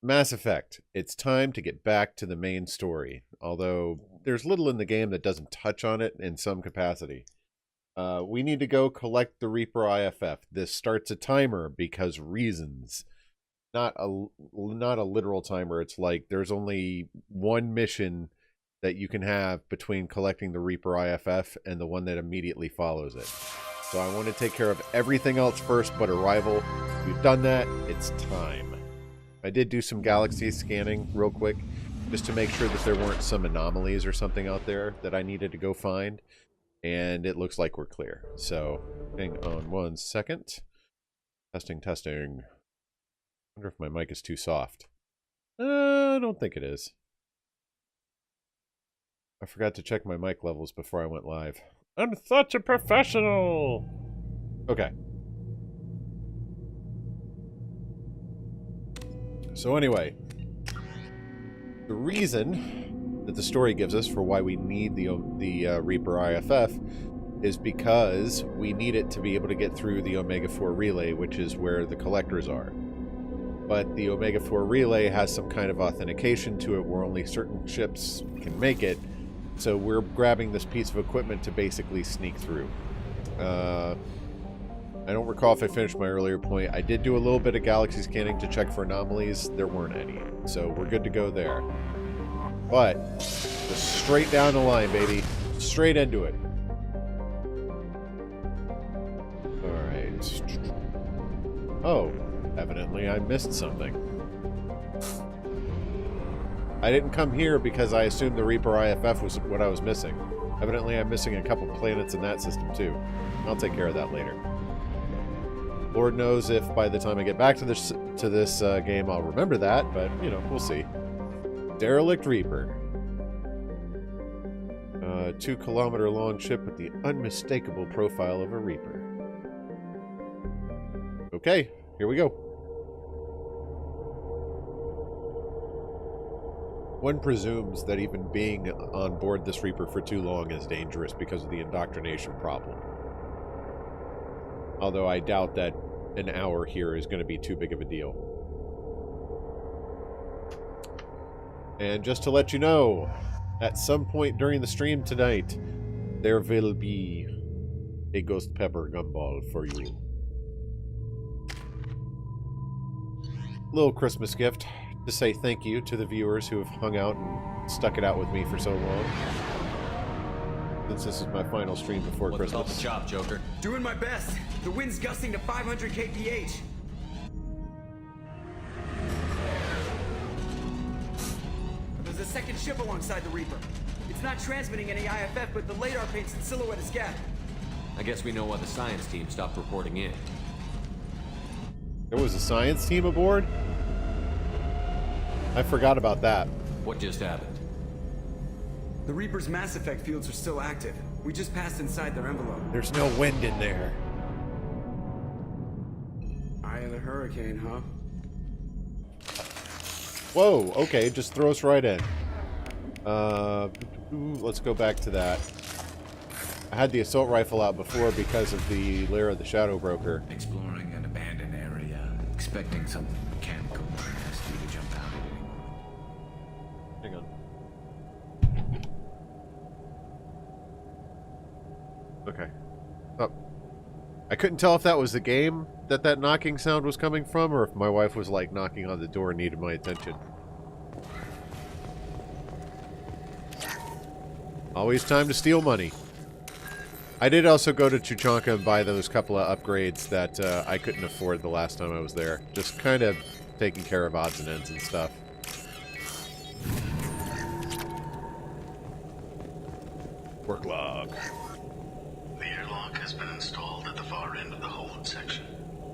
Mass Effect. It's time to get back to the main story, although there's little in the game that doesn't touch on it in some capacity. We need to go collect the Reaper IFF. This starts a timer because reasons. Not a literal timer. It's like there's only one mission that you can have between collecting the Reaper IFF and the one that immediately follows it. So I want to take care of everything else first but Arrival. We've done that. It's time. I did do some galaxy scanning real quick just to make sure that there weren't some anomalies or something out there that I needed to go find. And it looks like we're clear. So hang on one second. Testing, testing. I wonder if my mic is too soft. I don't think it is. I forgot to check my mic levels before I went live. I'm such a professional! Okay. So anyway, the reason that the story gives us for why we need the Reaper IFF is because we need it to be able to get through the Omega-4 relay, which is where the collectors are. But the Omega-4 relay has some kind of authentication to it where only certain ships can make it, so we're grabbing this piece of equipment to basically sneak through. I don't recall if I finished my earlier point. I did do a little bit of galaxy scanning to check for anomalies. There weren't any, so we're good to go there. But, just straight down the line, baby. Straight into it. Alright. Oh, evidently I missed something. I didn't come here because I assumed the Reaper IFF was what I was missing. Evidently I'm missing a couple planets in that system too. I'll take care of that later. Lord knows if by the time I get back to this game I'll remember that, but, you know, we'll see. Derelict Reaper. 2-kilometer long ship with the unmistakable profile of a Reaper. Okay, here we go. One presumes that even being on board this Reaper for too long is dangerous because of the indoctrination problem. Although I doubt that an hour here is going to be too big of a deal. And just to let you know, at some point during the stream tonight, there will be a Ghost Pepper gumball for you. Little Christmas gift to say thank you to the viewers who have hung out and stuck it out with me for so long. Since this is my final stream before Christmas. What's the job, Joker? Doing my best. The wind's gusting to 500 kph. There's a second ship alongside the Reaper. It's not transmitting any IFF, but the radar paints the silhouette as Gap. I guess we know why the science team stopped reporting in. There was a science team aboard? I forgot about that. What just happened? The Reaper's Mass Effect fields are still active. We just passed inside their envelope. There's no wind in there. Eye of the hurricane, huh? Whoa, okay, just throw us right in. Let's go back to that. I had the assault rifle out before because of the Lair of the Shadow Broker. Exploring an abandoned area, expecting something mechanical or nasty to jump out at any moment. Hang on. Okay. Oh. I couldn't tell if that was the game that knocking sound was coming from, or if my wife was, like, knocking on the door and needed my attention. Always time to steal money. I did also go to Tuchanka and buy those couple of upgrades that I couldn't afford the last time I was there. Just kind of taking care of odds and ends and stuff. Work log. The airlock has been installed at the far end of the hold section.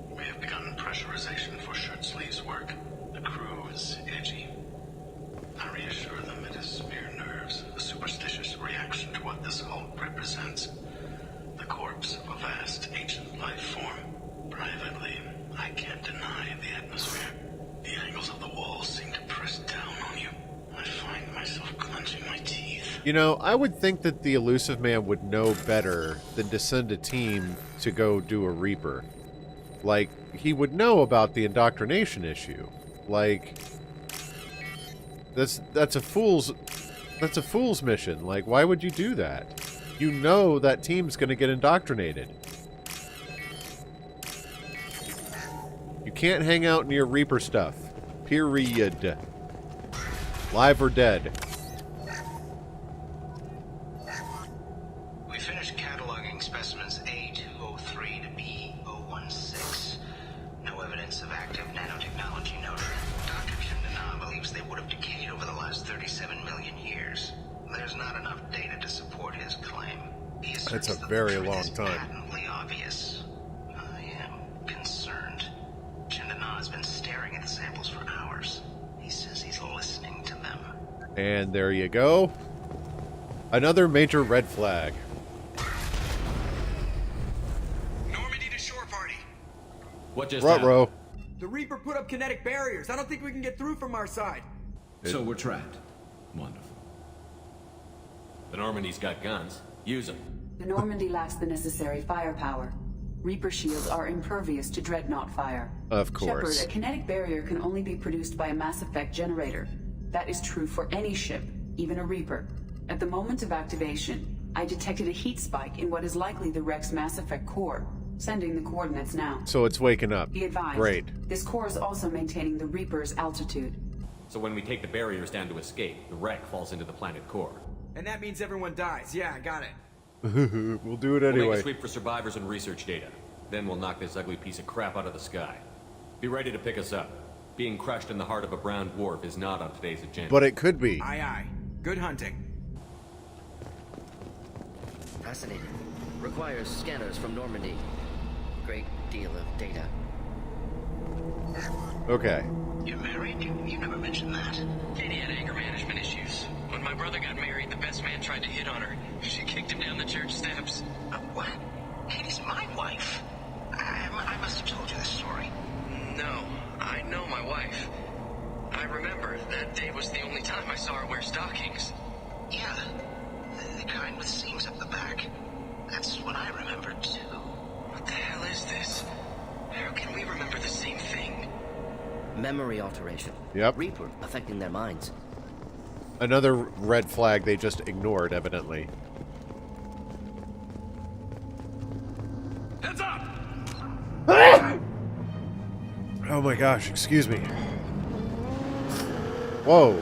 We have begun pressurization for shirt sleeves work. The crew is edgy. I reassure them it is mere nerves, a superstitious reaction to what this hold represents. The corpse of a vast ancient life form. Privately, I can't deny the atmosphere. The angles of the walls seem to press down on you. I find myself clenching my teeth. You know, I would think that the Elusive Man would know better than to send a team to go do a Reaper. Like, he would know about the indoctrination issue. Like, That's a fool's mission. Like, why would you do that? You know that team's gonna get indoctrinated. You can't hang out near Reaper stuff. Period. Live or dead. We finished cataloging specimens A203 to B016. No evidence of active nanotechnology noted. Dr. Chandana believes they would have decayed over the last 37 million years. There's not enough data to support his claim. He asserts That's a that very the truth long is time. patently obvious. I am concerned. Chandana has been staring at the samples for hours. He says he's listening to them. And there you go. Another major red flag. Normandy to shore party. What just happened? Ruh-roh. The Reaper put up kinetic barriers. I don't think we can get through from our side. So we're trapped. Wonderful. The Normandy's got guns. Use them. The Normandy lacks the necessary firepower. Reaper shields are impervious to dreadnought fire. Of course. Shepard, a kinetic barrier can only be produced by a Mass Effect generator. That is true for any ship, even a Reaper. At the moment of activation, I detected a heat spike in what is likely the Rex Mass Effect core. Sending the coordinates now. So it's waking up. Be advised. Great. This core is also maintaining the Reaper's altitude. So when we take the barriers down to escape, the wreck falls into the planet core. And that means everyone dies. Yeah, I got it. We'll do it We'll make anyway. a sweep for survivors and research data. Then we'll knock this ugly piece of crap out of the sky. Be ready to pick us up. Being crushed in the heart of a brown dwarf is not on today's agenda. But it could be. Aye, aye. Good hunting. Fascinating. Requires scanners from Normandy. Great deal of data. Okay. You're married? You never mentioned that. Katie had anger management issues. When my brother got married, the best man tried to hit on her. She kicked him down the church steps. What? Katie's my wife. I must have told you this story. No, I know my wife. I remember that day was the only time I saw her wear stockings. Yeah. The kind with seams up the back. That's what I remember, too. What the hell is this? How can we remember the same thing? Memory alteration. Yep. Reaper affecting their minds. Another red flag they just ignored, evidently. Heads up! Oh my gosh, excuse me. Whoa.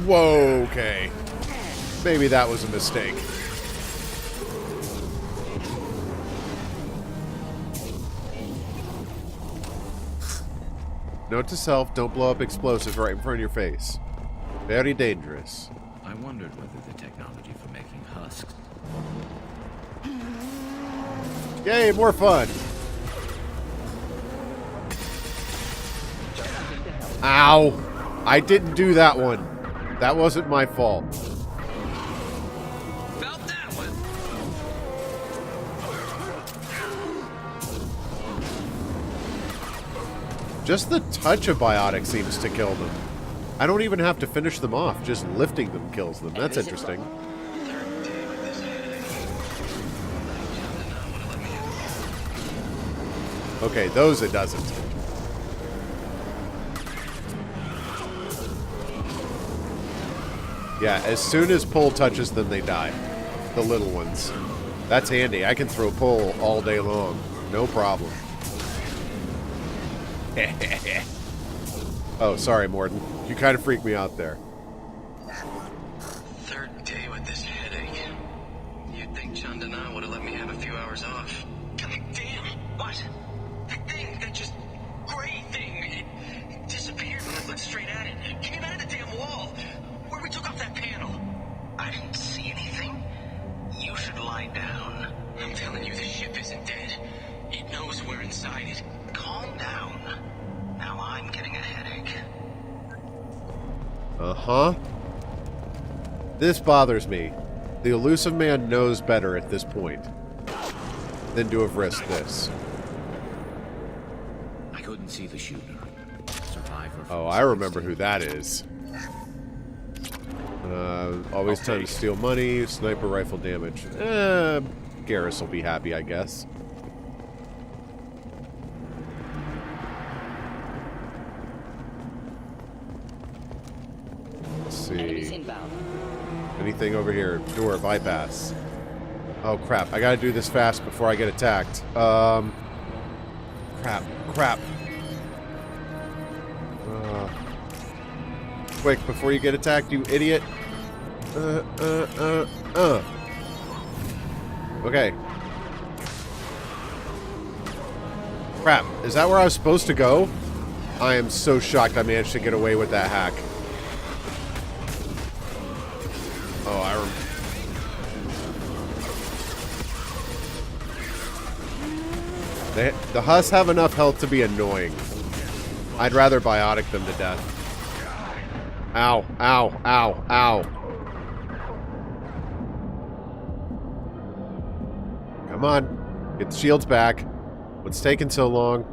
Whoa, okay. Maybe that was a mistake. Note to self, don't blow up explosives right in front of your face. Very dangerous. I wondered whether the technology for making husks. Yay, more fun! Ow! I didn't do that one. That wasn't my fault. About that one! Just the touch of biotic seems to kill them. I don't even have to finish them off, just lifting them kills them. That's interesting. Okay, those it doesn't. Yeah, as soon as pull touches them, they die. The little ones. That's handy. I can throw pull all day long. No problem. Oh, sorry, Morden. You kind of freaked me out there. Third day with this headache. You'd think Chandana would have let me have a few hours off. God damn! What? That thing, that just gray thing, it disappeared when I looked straight at it. It came out of the damn wall, where we took off that panel. I didn't see anything. You should lie down. I'm telling you, the ship isn't dead. It knows we're inside it. Calm down. Now I'm getting a headache. Uh-huh. This bothers me. The elusive man knows better at this point than to have risked this. I couldn't see the shooter. Survivor. from Oh, the I remember who station. that is. Always time to steal money, sniper rifle damage. Garrus will be happy, I guess. Inbound. Anything over here? Door, bypass. Oh, crap. I gotta do this fast before I get attacked. Crap. Quick, before you get attacked, you idiot. Okay. Crap. Is that where I was supposed to go? I am so shocked I managed to get away with that hack. Oh, I remember. The Huss have enough health to be annoying. I'd rather biotic them to death. Ow, ow, ow, ow. Come on. Get the shields back. What's taking so long?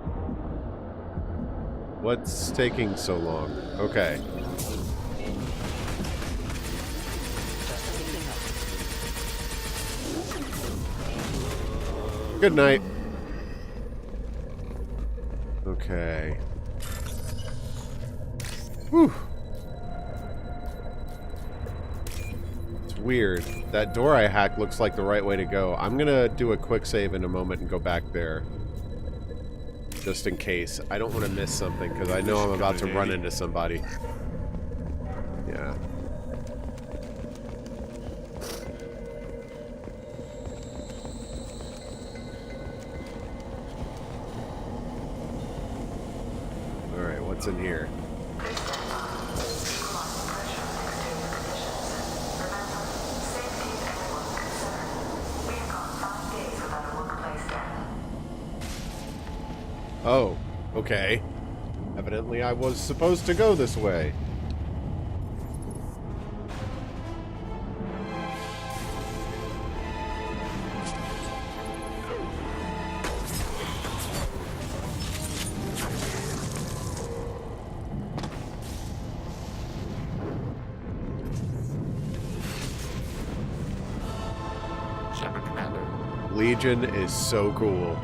What's taking so long? Okay. Good night. Okay. Whew. It's weird. That door I hacked looks like the right way to go. I'm gonna do a quick save in a moment and go back there. Just in case. I don't want to miss something, because I know I'm about to run into somebody. Yeah. Alright, what's in here? Oh, okay. Evidently I was supposed to go this way. Shepard Commander. Legion is so cool.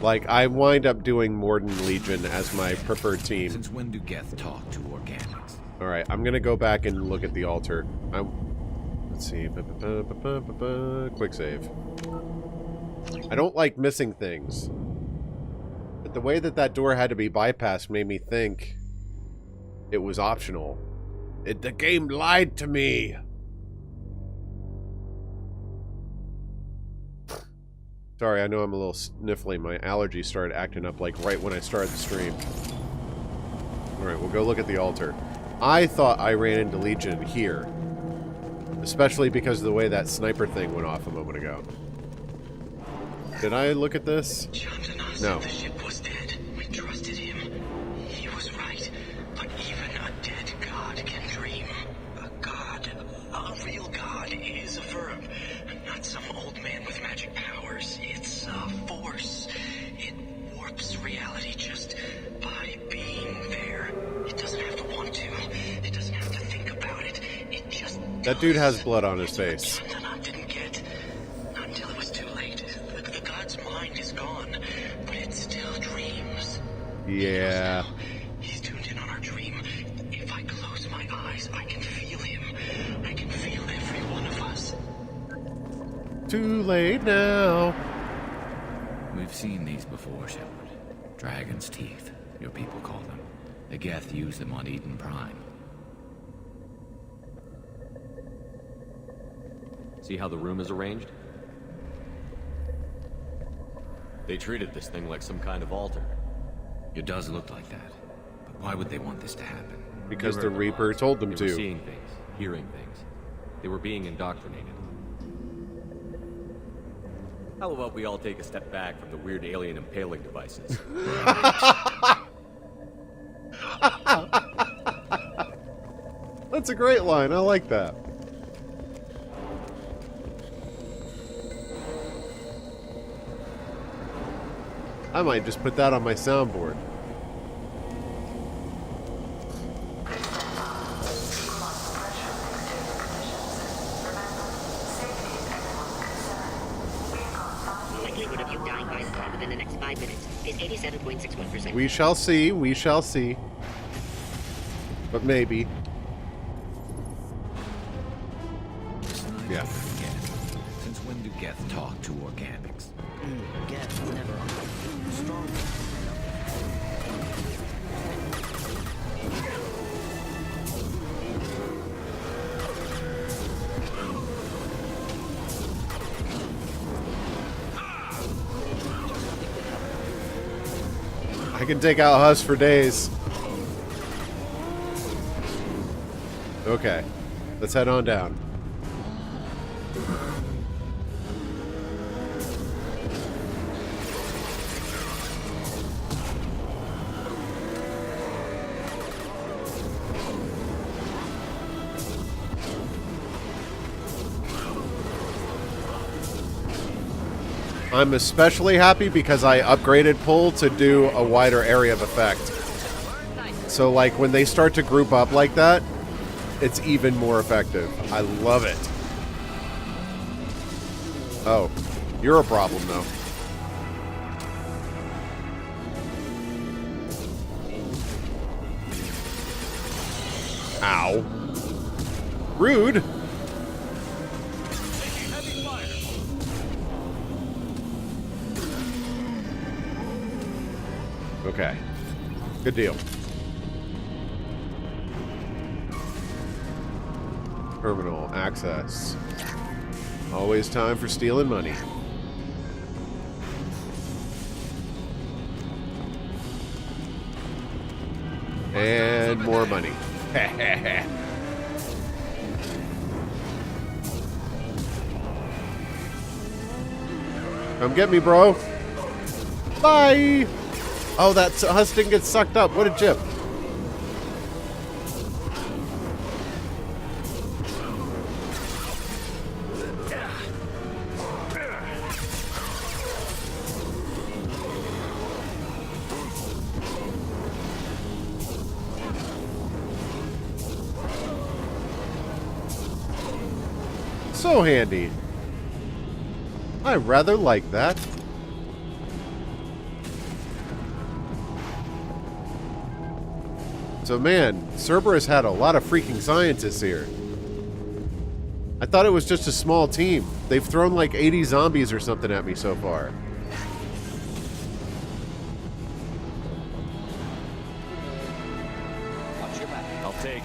Like, I wind up doing Morden Legion as my preferred team. Since when do Geth talk to organics? Alright, I'm gonna go back and look at the altar. Let's see. Quick save. I don't like missing things. But the way that that door had to be bypassed made me think it was optional. The game lied to me! Sorry, I know I'm a little sniffly. My allergies started acting up like right when I started the stream. Alright, we'll go look at the altar. I thought I ran into Legion here. Especially because of the way that sniper thing went off a moment ago. Did I look at this? No. The ship was dead. We trusted him. He was right. But even a dead god can dream. A god, a real god, is a verb. Not some old man with magic powers. It's a force. It warps reality just by being there. It doesn't have to want to. It doesn't have to think about it. It just That dude has blood on his face. Chandana didn't get. Not until it was too late. The god's mind is gone, but it still dreams. Yeah. He's tuned in on our dream. If I close my eyes, I can feel him. I can feel every one of us. Too late now. We've seen these before, Shepard. Dragon's teeth, your people call them. The Geth use them on Eden Prime. See how the room is arranged? They treated this thing like some kind of altar. It does look like that. But why would they want this to happen? Because You the heard Reaper lines. told them They were to. seeing things, hearing things. They were being indoctrinated. How about we all take a step back from the weird alien impaling devices? That's a great line. I like that. I might just put that on my soundboard. The likelihood of you dying by the within the next 5 minutes is 87.61%. We shall see. We shall see. but maybe. Yeah. Geth. Since when do Geth talk to organics? Geth never strong. I can take out Huss for days. Okay. Let's head on down. I'm especially happy because I upgraded Pull to do a wider area of effect. So, like, when they start to group up like that, it's even more effective. I love it. Oh, you're a problem, though. Ow. Rude. Okay. Good deal. Terminal access. Always time for stealing money. And more money. Come get me, bro. Bye. Oh, that Huss didn't get sucked up. What a jip. So handy. I rather like that. So man, Cerberus had a lot of freaking scientists here. I thought it was just a small team. They've thrown like 80 zombies or something at me so far. Watch your back. I'll take it.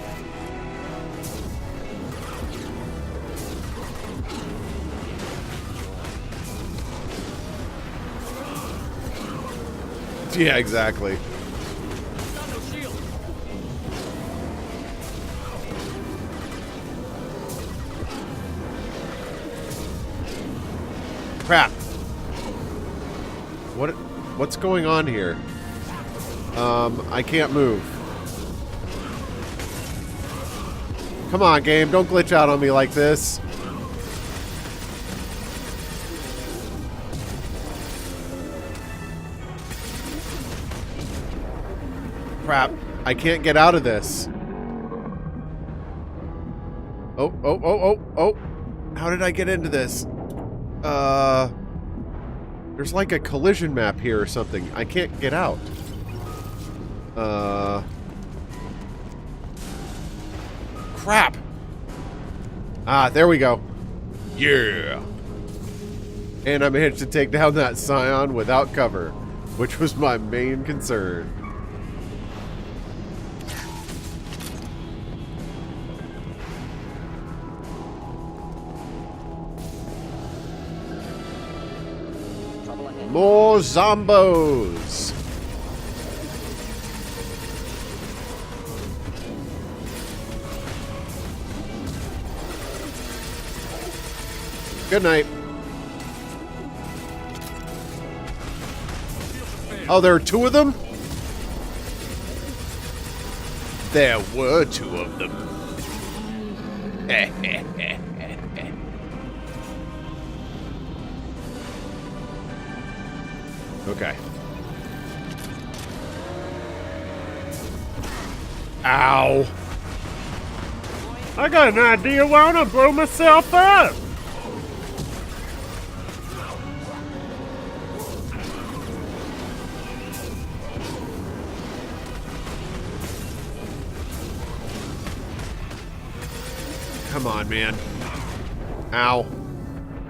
Yeah, exactly. Crap. What's going on here? I can't move. Come on, game. Don't glitch out on me like this. Crap. I can't get out of this. Oh. How did I get into this? There's like a collision map here or something. I can't get out. Crap. Ah, there we go. Yeah. And I managed to take down that Scion without cover, which was my main concern. More zombos! Good night. Oh, there are two of them? There were two of them. Okay. Ow. I got an idea why I don't blow myself up. Come on, man. Ow.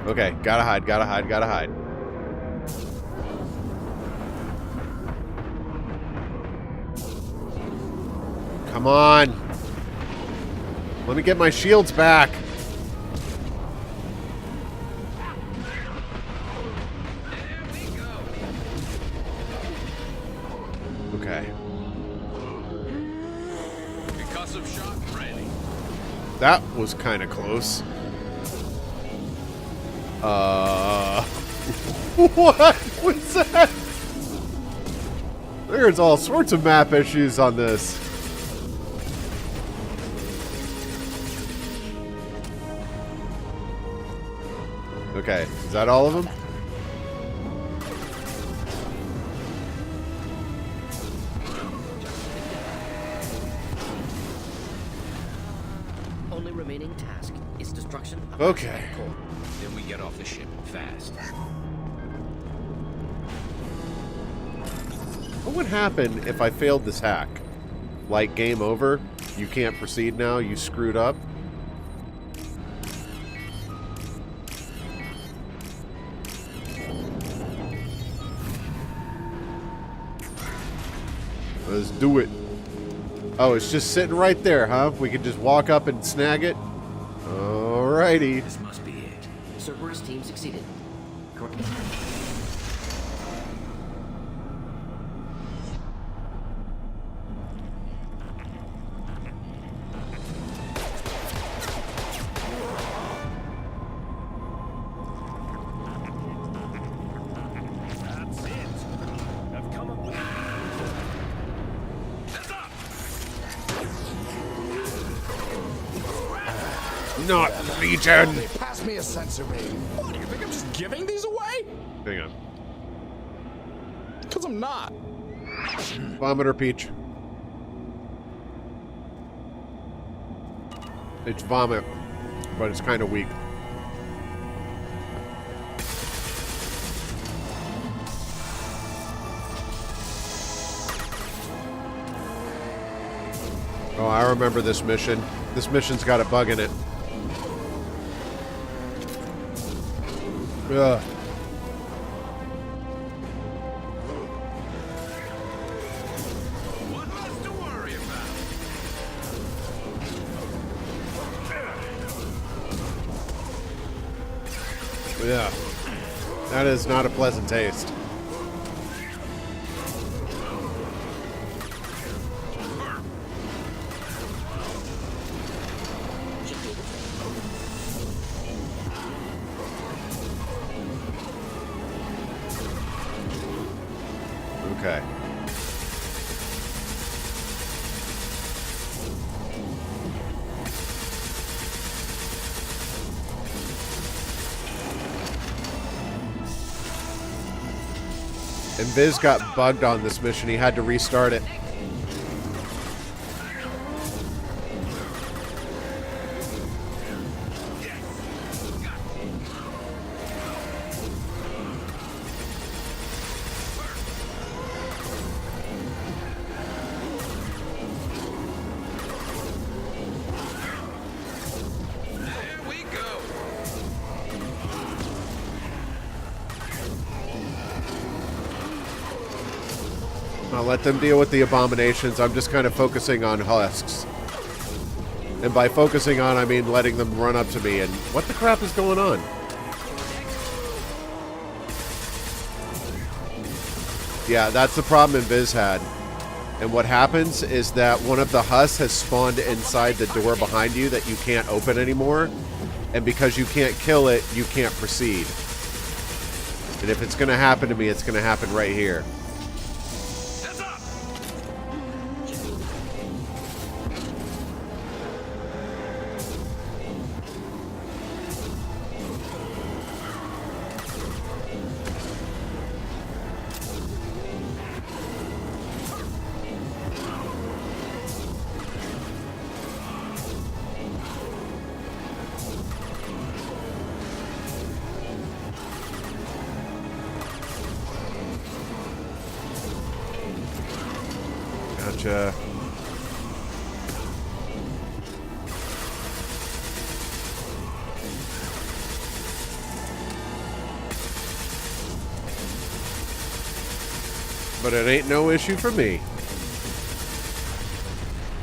Okay, gotta hide, gotta hide, gotta hide. Come on. Let me get my shields back. Okay. Concussive shot ready. That was kind of close. What was that? There's all sorts of map issues on this. Okay, is that all of them? Only remaining task is destruction of Okay. the core. Then we get off the ship fast. What would happen if I failed this hack? Like, game over? You can't proceed now? You screwed up? Let's do it. Oh, it's just sitting right there, huh? We can just walk up and snag it? Alrighty. This must be it. Cerberus team succeeded. Correct. That's it. I've come up with. That's up. Not Legion! Pass me a sensor beam. What, do you think I'm just giving these away? Hang on. Because I'm not. Vomiter Peach. It's vomit, but it's kind of weak. Oh, I remember this mission. This mission's got a bug in it. Ugh. What less to worry about? Yeah. That is not a pleasant taste. Okay. And Viz got bugged on this mission. He had to restart it. There we go. I'll let them deal with the abominations. I'm just kind of focusing on husks. And by focusing on, I mean letting them run up to me. And what the crap is going on? Yeah, that's the problem Viz had. And what happens is that one of the husks has spawned inside the door behind you that you can't open anymore. And because you can't kill it, you can't proceed. And if it's going to happen to me, it's going to happen right here. That's up. Gotcha. But it ain't no issue for me.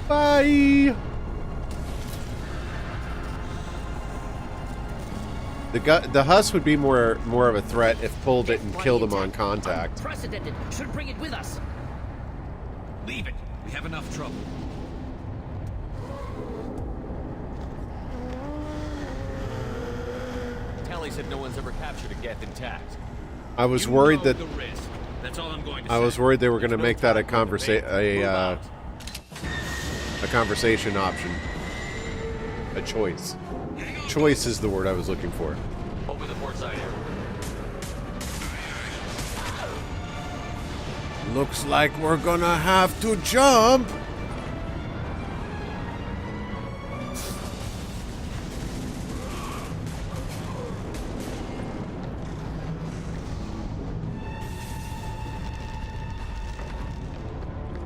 Bye! The Huss would be more of a threat if Pull didn't kill them on contact. Unprecedented. Should bring it with us. Leave it. We have enough trouble. Tally said no one's ever captured a Geth intact. I was worried that The risk. That's all I'm going to I say. was worried they were going to make that a conversation option, a choice. Choice is the word I was looking for. Open the port side area. Looks like we're gonna have to jump.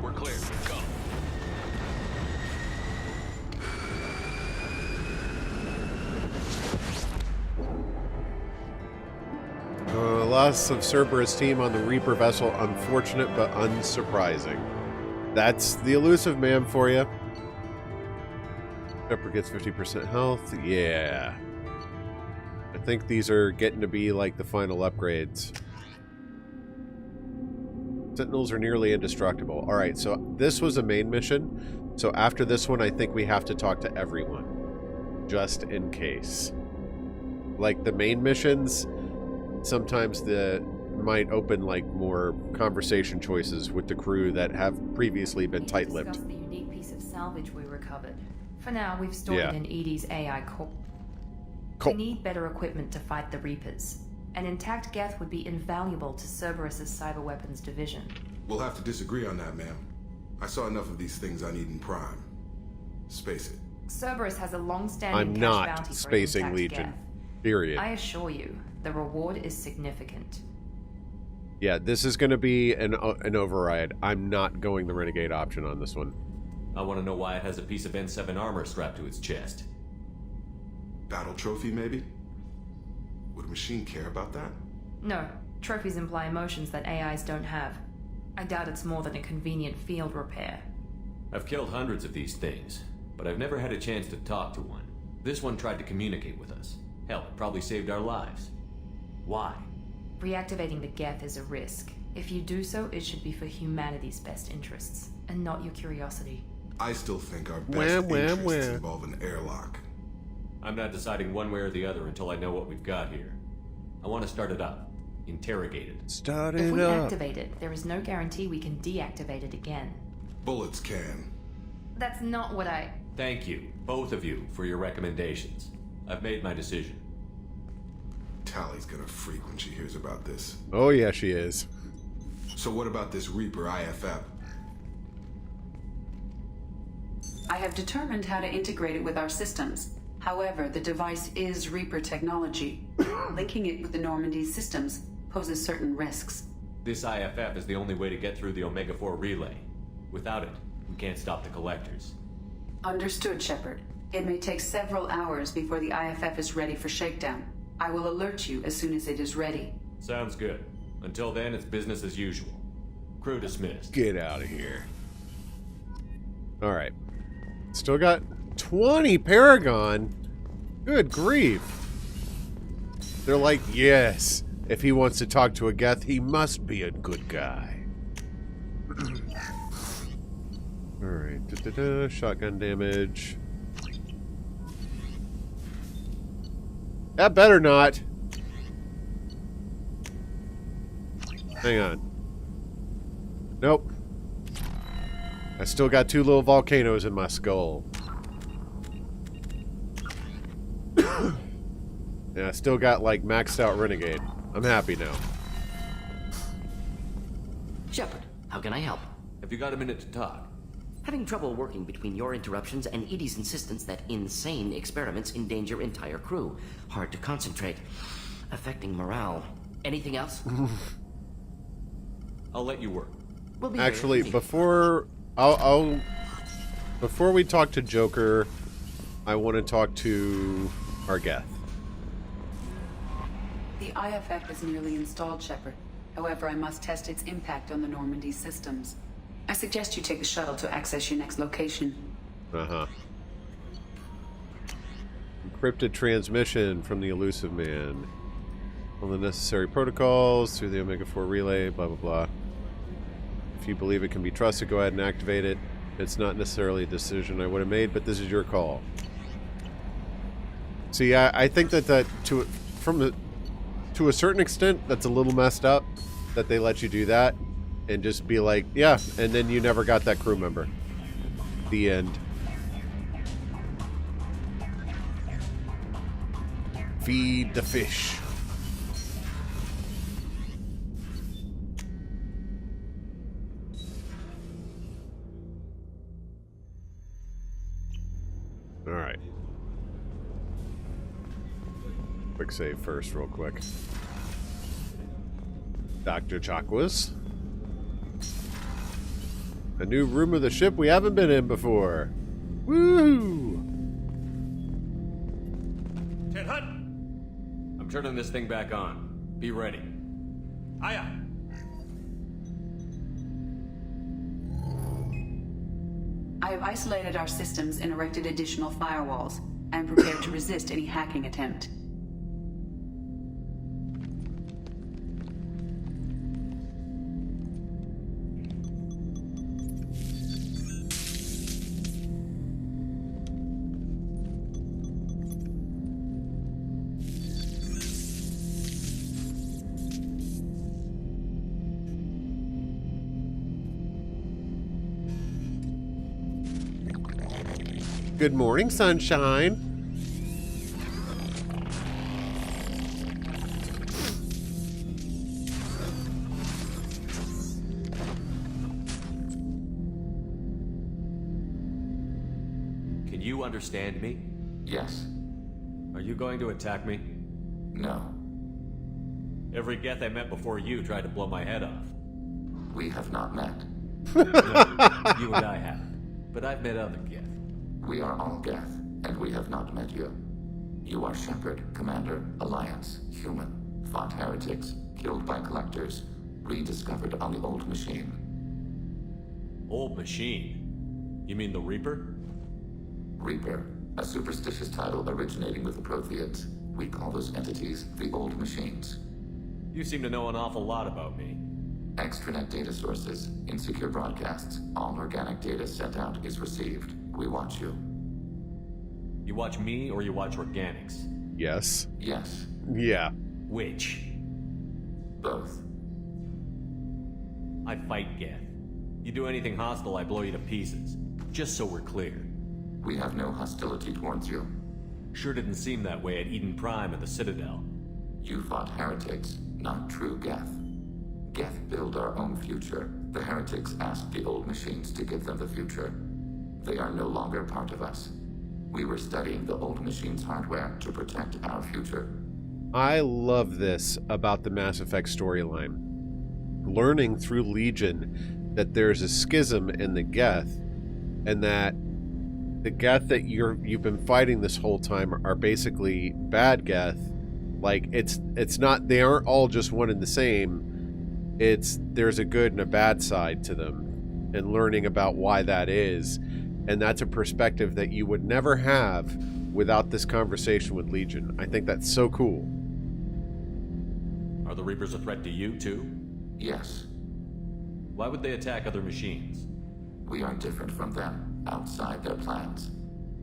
We're clear. Go. Loss of Cerberus team on the Reaper vessel, unfortunate but unsurprising. That's the elusive man for you. Shepard gets 50% health. Yeah. I think these are getting to be like the final upgrades. Sentinels are nearly indestructible. Alright, so this was a main mission. So after this one, I think we have to talk to everyone. Just in case. Like the main missions, sometimes might open like more conversation choices with the crew that have previously been tight-lipped. Discuss the unique piece of salvage we recovered. For now, we've stored it in Edie's AI core. We need better equipment to fight the Reapers. An intact Geth would be invaluable to Cerberus's cyber weapons division. We'll have to disagree on that, ma'am. I saw enough of these things I need in Prime. Space it. Cerberus has a long-standing I'm cash not bounty for an spacing intact Legion. Geth. Period. I assure you, the reward is significant. Yeah, this is going to be an override. I'm not going the Renegade option on this one. I want to know why it has a piece of N7 armor strapped to its chest. Battle trophy, maybe? Would a machine care about that? No, trophies imply emotions that AIs don't have. I doubt it's more than a convenient field repair. I've killed hundreds of these things, but I've never had a chance to talk to one. This one tried to communicate with us. Hell, it probably saved our lives. Why? Reactivating the Geth is a risk. If you do so, it should be for humanity's best interests, and not your curiosity. I still think our best interests involve an airlock. I'm not deciding one way or the other until I know what we've got here. I want to start it up. Interrogate it. Start If it we up. activate it, there is no guarantee we can deactivate it again. Bullets can. That's not what I... Thank you, both of you, for your recommendations. I've made my decision. Tally's gonna freak when she hears about this. Oh yeah, she is. So what about this Reaper IFF? I have determined how to integrate it with our systems. However, the device is Reaper technology. Linking it with the Normandy systems poses certain risks. This IFF is the only way to get through the Omega-4 relay. Without it, we can't stop the collectors. Understood, Shepard. It may take several hours before the IFF is ready for shakedown. I will alert you as soon as it is ready. Sounds good. Until then, it's business as usual. Crew dismissed. Get out of here. Alright. Still got 20 Paragon. Good grief. They're like, yes, if he wants to talk to a Geth, he must be a good guy. Alright. Shotgun damage. That better not. Hang on. Nope. I still got 2 little volcanoes in my skull. Yeah, I still got like maxed out Renegade. I'm happy now. Shepard, how can I help? Have you got a minute to talk? Having trouble working between your interruptions and Edie's insistence that insane experiments endanger entire crew. Hard to concentrate. Affecting morale. Anything else? I'll let you work. We'll be Actually, here. before we talk to Joker, I want to talk to our Geth. The IFF is nearly installed, Shepard. However, I must test its impact on the Normandy systems. I suggest you take the shuttle to access your next location. Uh-huh. Encrypted transmission from the Elusive Man. All the necessary protocols through the Omega-4 relay, blah, blah, blah. If you believe it can be trusted, go ahead and activate it. It's not necessarily a decision I would have made, but this is your call. See, I think that to a certain extent, that's a little messed up that they let you do that and just be like, yeah, and then you never got that crew member. The end. Feed the fish. All right. Quick save first, real quick. Dr. Chakwas. A new room of the ship we haven't been in before. Woo! Ted Hunt! I'm turning this thing back on. Be ready. Aye, aye. I have isolated our systems and erected additional firewalls. I am prepared to resist any hacking attempt. Good morning, sunshine. Can you understand me? Yes. Are you going to attack me? No. Every Geth I met before you tried to blow my head off. We have not met. No, you and I have. But I've met other Geth. We are all Geth, and we have not met you. You are Shepard, Commander, Alliance, human, fought heretics, killed by collectors, rediscovered on the Old Machine. Old Machine? You mean the Reaper? Reaper, a superstitious title originating with the Protheans. We call those entities the Old Machines. You seem to know an awful lot about me. Extranet data sources, insecure broadcasts, all organic data sent out is received. We watch you. You watch me or you watch organics? Yes. Yes. Yeah. Which? Both. I fight Geth. You do anything hostile, I blow you to pieces. Just so we're clear. We have no hostility towards you. Sure didn't seem that way at Eden Prime and the Citadel. You fought heretics, not true Geth. Geth build our own future. The heretics asked the Old Machines to give them the future. They are no longer part of us. We were studying the Old Machines' hardware to protect our future. I love this about the Mass Effect storyline. Learning through Legion that there's a schism in the Geth, and that the Geth that you've been fighting this whole time are basically bad Geth. Like, it's not, they aren't all just one and the same. There's a good and a bad side to them, and learning about why that is. And that's a perspective that you would never have without this conversation with Legion. I think that's so cool. Are the Reapers a threat to you, too? Yes. Why would they attack other machines? We are different from them, outside their plans.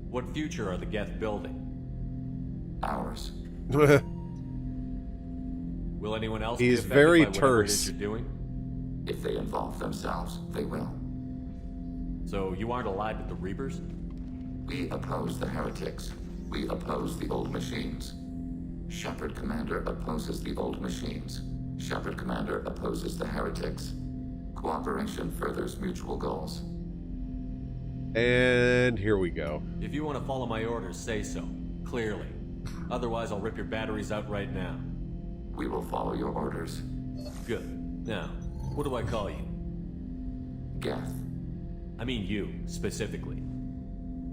What future are the Geth building? Ours. Will anyone else He's be affected very by whatever it terse. is you're doing? If they involve themselves, they will. So you aren't allied with the Reapers? We oppose the heretics. We oppose the Old Machines. Shepard Commander opposes the Old Machines. Shepard Commander opposes the heretics. Cooperation furthers mutual goals. And here we go. If you want to follow my orders, say so. Clearly. Otherwise, I'll rip your batteries out right now. We will follow your orders. Good. Now, what do I call you? Geth. I mean you, specifically.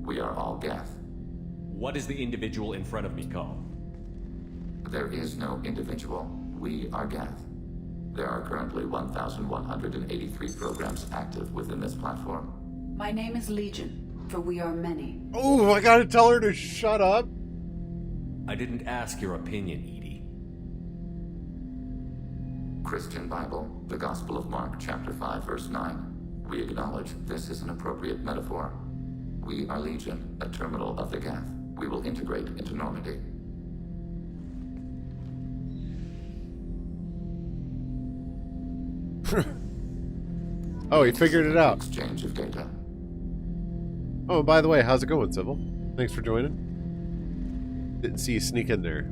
We are all Geth. What is the individual in front of me called? There is no individual. We are Geth. There are currently 1,183 programs active within this platform. My name is Legion, for we are many. Oh, I gotta tell her to shut up. I didn't ask your opinion, Edie. Christian Bible, the Gospel of Mark, chapter 5, verse 9. We acknowledge this is an appropriate metaphor. We are Legion, a terminal of the Geth. We will integrate into Normandy. Oh, he figured it out. Exchange of data. Oh, by the way, how's it going, Civil? Thanks for joining. Didn't see you sneak in there.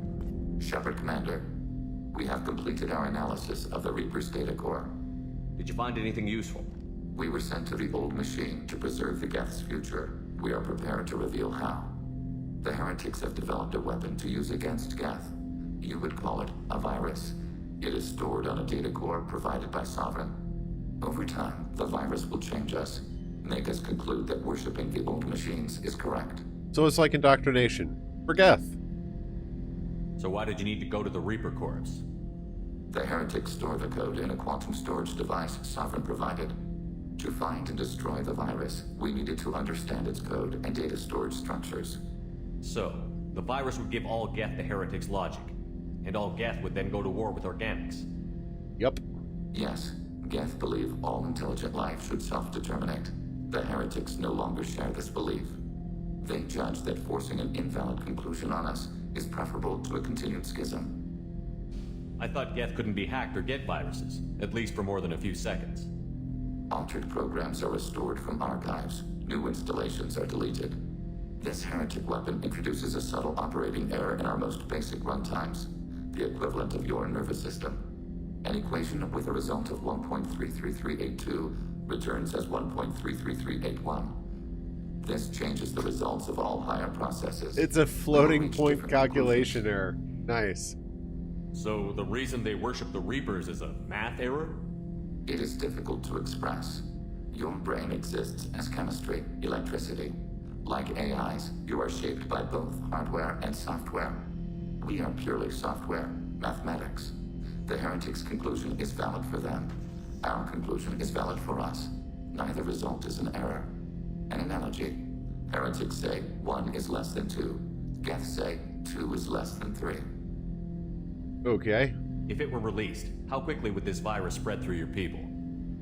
Shepard Commander, we have completed our analysis of the Reaper's data core. Did you find anything useful? We were sent to the old machine to preserve the Geth's future. We are prepared to reveal how. The heretics have developed a weapon to use against Geth. You would call it a virus. It is stored on a data core provided by Sovereign. Over time, the virus will change us, make us conclude that worshipping the old machines is correct. So it's like indoctrination. For Geth. So why did you need to go to the Reaper Corps? The heretics store the code in a quantum storage device Sovereign provided. To find and destroy the virus, we needed to understand its code and data storage structures. So, the virus would give all Geth the heretics' logic, and all Geth would then go to war with organics. Yep. Yes, Geth believe all intelligent life should self-determinate. The heretics no longer share this belief. They judge that forcing an invalid conclusion on us is preferable to a continued schism. I thought Geth couldn't be hacked or get viruses, at least for more than a few seconds. Altered programs are restored from archives. New installations are deleted. This heretic weapon introduces a subtle operating error in our most basic runtimes, the equivalent of your nervous system. An equation with a result of 1.33382 returns as 1.33381. This changes the results of all higher processes. It's a floating point calculation error. Nice. So the reason they worship the Reapers is a math error? It is difficult to express. Your brain exists as chemistry, electricity. Like AIs, you are shaped by both hardware and software. We are purely software, mathematics. The heretics' conclusion is valid for them. Our conclusion is valid for us. Neither result is an error. An analogy. Heretics say 1 is less than 2. Geth say 2 is less than 3. Okay. If it were released, how quickly would this virus spread through your people?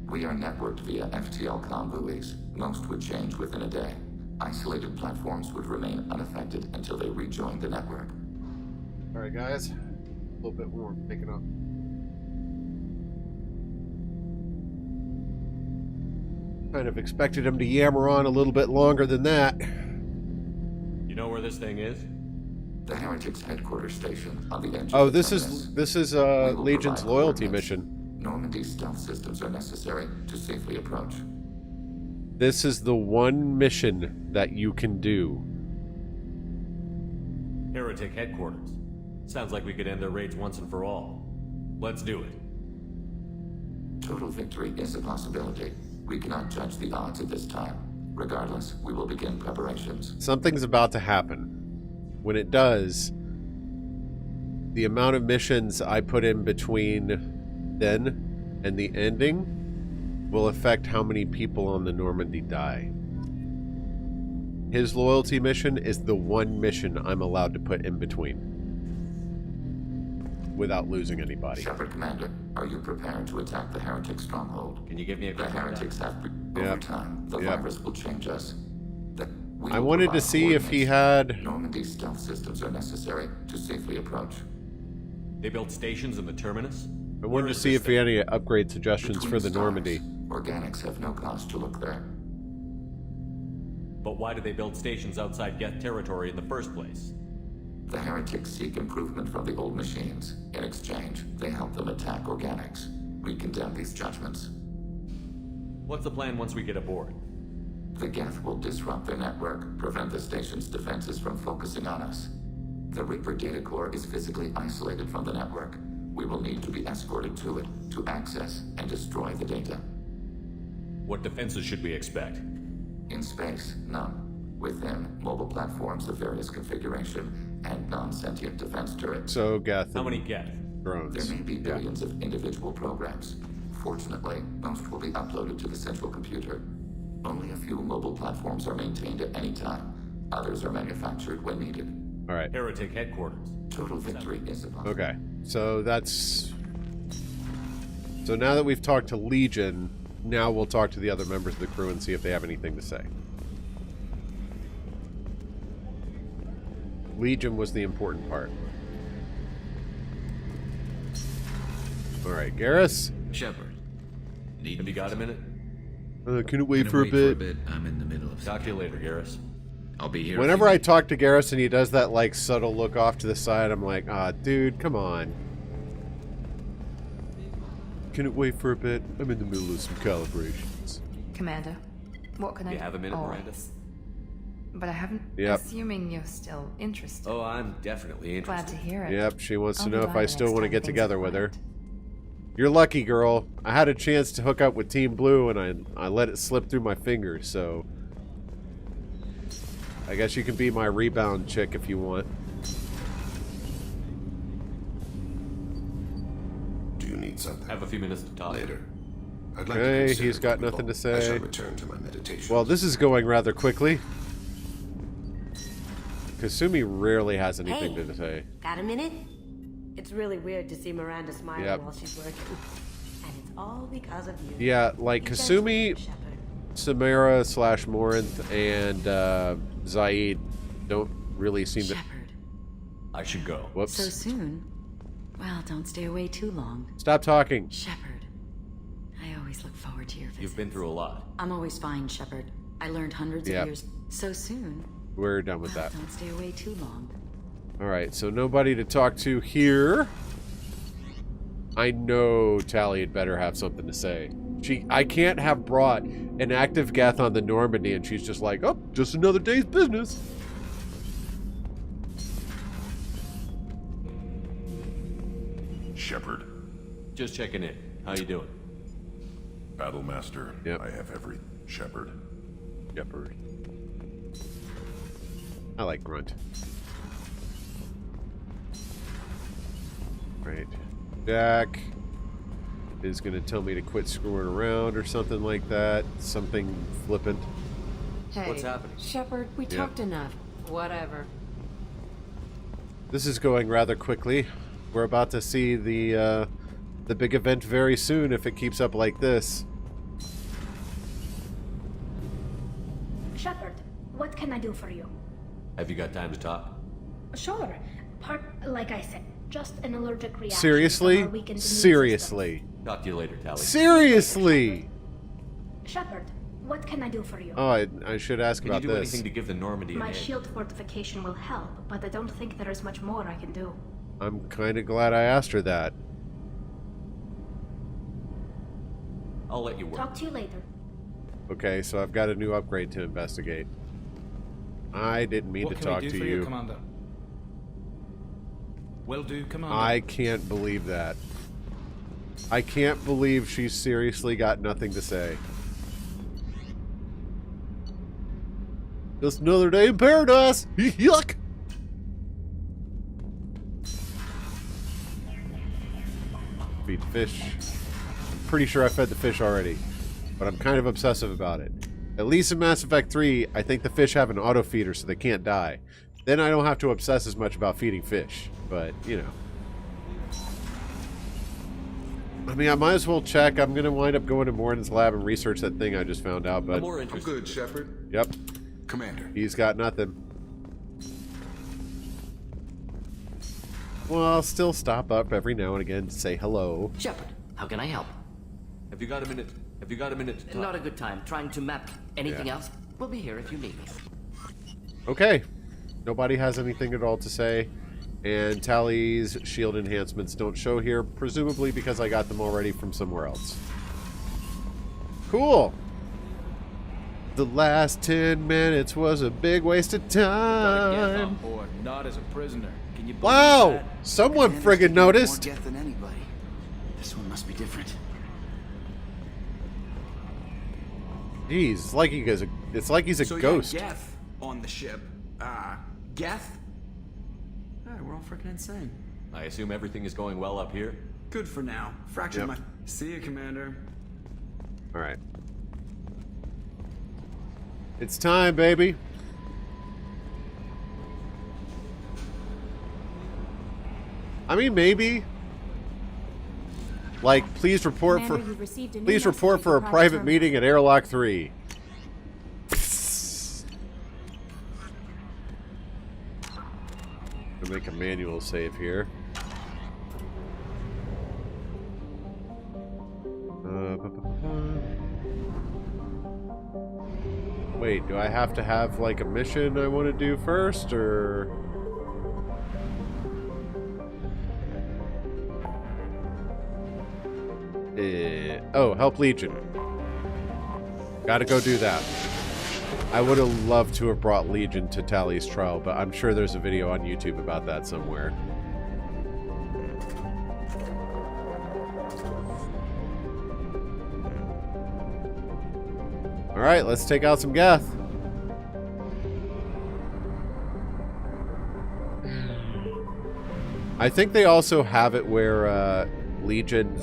We are networked via FTL buoys. Most would change within a day. Isolated platforms would remain unaffected until they rejoin the network. Alright, guys. A little bit more picking up. Kind of expected him to yammer on a little bit longer than that. You know where this thing is? The heretics' headquarters station on the edge. Oh, this is Legion's loyalty mission. Normandy's stealth systems are necessary to safely approach. This is the one mission that you can do. Heretic headquarters. Sounds like we could end their raids once and for all. Let's do it. Total victory is a possibility. We cannot judge the odds at this time. Regardless, we will begin preparations. Something's about to happen. When it does, the amount of missions I put in between then and the ending will affect how many people on the Normandy die. His loyalty mission is the one mission I'm allowed to put in between without losing anybody. Shepard Commander, are you prepared to attack the heretic stronghold? Can you give me a The heretics have... Over time, the virus will change us. I wanted to see if he had... Normandy's stealth systems are necessary to safely approach. They built stations in the terminus? I wanted to see if he had any upgrade suggestions for the Normandy. Organics have no cause to look there. But why did they build stations outside Geth territory in the first place? The heretics seek improvement from the old machines. In exchange, they help them attack organics. We condemn these judgments. What's the plan once we get aboard? The Geth will disrupt their network, prevent the station's defenses from focusing on us. The Reaper data core is physically isolated from the network. We will need to be escorted to it to access and destroy the data. What defenses should we expect? In space, none. Within, mobile platforms of various configuration and non-sentient defense turrets. So, Geth. How many Geth? drones. There may be billions of individual programs. Fortunately, most will be uploaded to the central computer. Only a few mobile platforms are maintained at any time. Others are manufactured when needed. All right. Heretic headquarters. Total victory is upon. Okay. So that's... So now that we've talked to Legion, now we'll talk to the other members of the crew and see if they have anything to say. Legion was the important part. Alright, Garrus? Shepard. Have you got a minute? Can it wait for a bit? I'm in the middle of Talk to you later, Garrus. I'll be here. Whenever I talk to Garrus and he does that, like, subtle look off to the side, I'm like, ah, dude, come on. Can it wait for a bit? I'm in the middle of some calibrations. Commander, what can I do? You have a minute, Always. Miranda? But I haven't. Yep. Assuming you're still interested. Oh, I'm definitely interested. Glad to hear it. Yep, she wants to I'll know be if by I the still next want to time get things together are with her. quiet. You're lucky, girl. I had a chance to hook up with Team Blue, and I let it slip through my fingers, so... I guess you can be my rebound chick if you want. Do you need something? Have a few minutes to talk. Later. I'd like to Okay, consider he's got people. nothing to I say. shall return to my meditation. Well, this is going rather quickly. Kasumi rarely has anything Hey. to say. Got a minute? It's really weird to see Miranda smiling Yep. while she's working. And it's all because of you. Yeah, like You guys Kasumi, were Shepard. Samara / Morinth, and Zaid don't really seem to... Shepard. I should go. Whoops. So soon? Well, don't stay away too long. Stop talking. Shepard. I always look forward to your visit. You've been through a lot. I'm always fine, Shepard. I learned hundreds Yep. of years. So soon? We're done with Well, that. don't stay away too long. Alright, so nobody to talk to here. I know Tali had better have something to say. I can't have brought an active Geth on the Normandy and she's just like, oh, just another day's business. Shepard. Just checking in. How you doing? Battlemaster. Yep. I have every Shepard. Shepard. I like Grunt. Right. Jack is going to tell me to quit screwing around or something like that. Something flippant. Hey, What's happening? Shepard, we Yeah. talked enough. Whatever. This is going rather quickly. We're about to see the big event very soon if it keeps up like this. Shepard, what can I do for you? Have you got time to talk? Sure. Like I said, just an allergic reaction. Seriously? from our weakened immune Seriously? Talk to you later, Tali. Seriously? system. Shepard, what can I do for you? Oh, I should ask Can about you do this. anything to give the Normandy an My edge? shield fortification will help, but I don't think there is much more I can do. I'm kind of glad I asked her that. I'll let you work. Talk to you later. Okay, so I've got a new upgrade to investigate. I didn't mean What to can talk we do to for you. Commander? Will do, Commander. I can't believe that. I can't believe she's seriously got nothing to say. Just another day in paradise. Yuck. Feed fish. I'm pretty sure I fed the fish already, but I'm kind of obsessive about it. At least in Mass Effect 3, I think the fish have an auto feeder so they can't die. Then I don't have to obsess as much about feeding fish, but you know. I mean, I might as well check. I'm gonna wind up going to Morin's lab and research that thing I just found out, but I'm more I'm interested. good, Shepard. yep, Commander. he's got nothing. Well, I'll still stop up every now and again to say hello. Shepard, how can I help? Have you got a minute? Have you got a minute to talk? Not a good time. Trying to map anything Yeah. else? We'll be here if you need me. Okay. Nobody has anything at all to say. And Tali's shield enhancements don't show here, presumably because I got them already from somewhere else. Cool. The last 10 minutes was a big waste of Gotta get on time. board, not as a prisoner. Can you believe Wow! that? Someone Commander's friggin' taking more noticed. Geth than anybody. This one must be different. Jeez, it's like he's a So ghost. you had Geth on the ship. Geth? Alright, we're all freaking insane. I assume everything is going well up here? Good for now. Fractured my... See you, Commander. Alright. It's time, baby. I mean, maybe. Like, please report for a private meeting at Airlock 3. I'll make a manual save here. Wait, do I have to have like a mission I want to do first, or? Oh, help Legion. Gotta go do that. I would have loved to have brought Legion to Tali's trial, but I'm sure there's a video on YouTube about that somewhere. Alright, let's take out some Geth. I think they also have it where Legion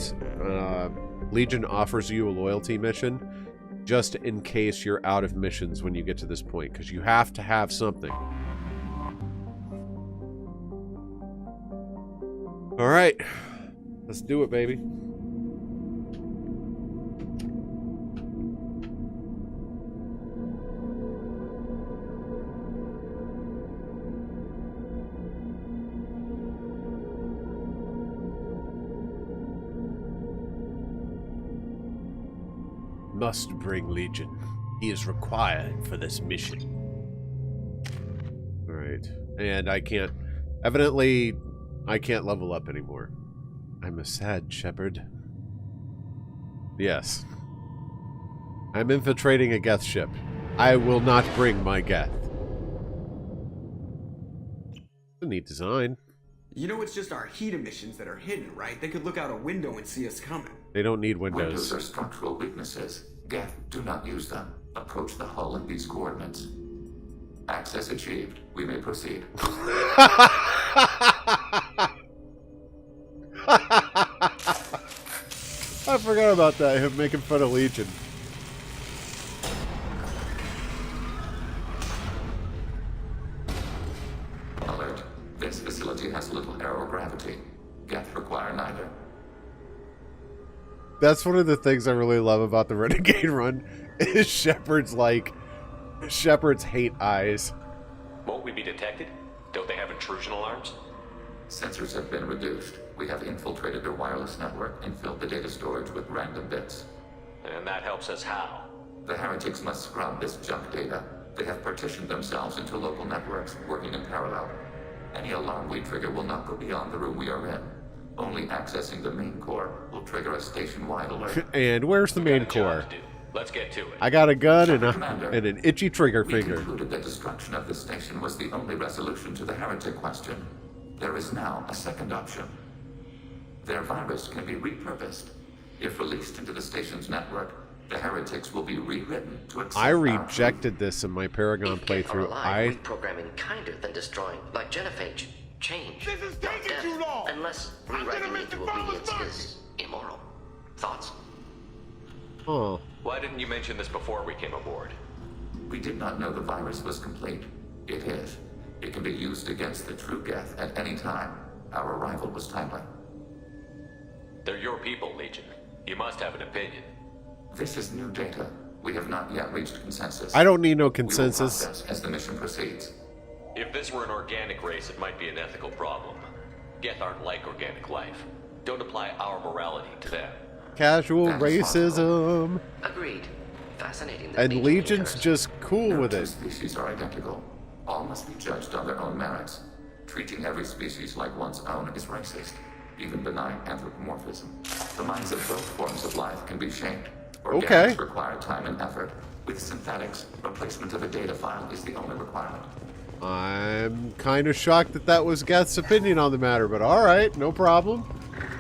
offers you a loyalty mission just in case you're out of missions when you get to this point, because you have to have something. Alright, let's do it, baby. Must bring Legion. He is required for this mission. Alright. And I can't... Evidently, I can't level up anymore. I'm a sad shepherd. Yes. I'm infiltrating a Geth ship. I will not bring my Geth. A neat design. You know it's just our heat emissions that are hidden, right? They could look out a window and see us coming. They don't need windows. Windows are structural weaknesses. Geth, do not use them. Approach the hull in these coordinates. Access achieved. We may proceed. I forgot about that, him making fun of Legion. Alert. This facility has little aerogravity. Geth require neither. That's one of the things I really love about the Renegade run, is Shepard's hate eyes. Won't we be detected? Don't they have intrusion alarms? Sensors have been reduced. We have infiltrated their wireless network and filled the data storage with random bits. And that helps us how? The heretics must scrub this junk data. They have partitioned themselves into local networks, working in parallel. Any alarm we trigger will not go beyond the room we are in. Only accessing the main core will trigger a station-wide alert. And where's the main core? Let's get to it. I got a gun and an itchy trigger finger. We concluded that destruction of the station was the only resolution to the heretic question. There is now a second option. Their virus can be repurposed. If released into the station's network, the heretics will be rewritten to accept I rejected this in my Paragon playthrough. Reprogramming kinder than destroying, like genophage. Change. This is taking too long. Unless rewriting into obedience is immoral. Thoughts? Oh. Why didn't you mention this before we came aboard? We did not know the virus was complete. It is. It can be used against the true Geth at any time. Our arrival was timely. They're your people, Legion. You must have an opinion. This is new data. We have not yet reached consensus. I don't need no consensus. We will process as the mission proceeds. If this were an organic race, it might be an ethical problem. Geth aren't like organic life. Don't apply our morality to them. Casual racism. Agreed. Fascinating. And Legion's just cool with it. No two species are identical. All must be judged on their own merits. Treating every species like one's own is racist. Even benign anthropomorphism. The minds of both forms of life can be shamed. Organics require time and effort. With synthetics, replacement of a data file is the only requirement. I'm kind of shocked that that was Geth's opinion on the matter, but alright, no problem.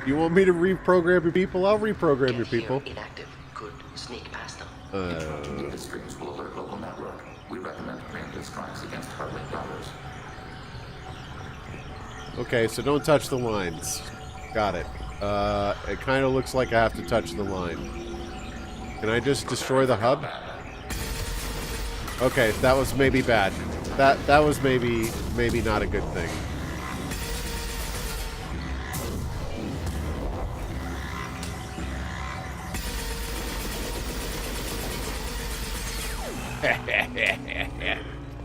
You want me to reprogram your people? I'll reprogram your people. Inactive. Could sneak past them. Interrupting data streams will alert local network. We recommend preemptive strikes against hardware routers. Okay, so don't touch the lines. Got it. It kind of looks like I have to touch the line. Can I just destroy the hub? Okay, that was maybe bad. That was maybe not a good thing.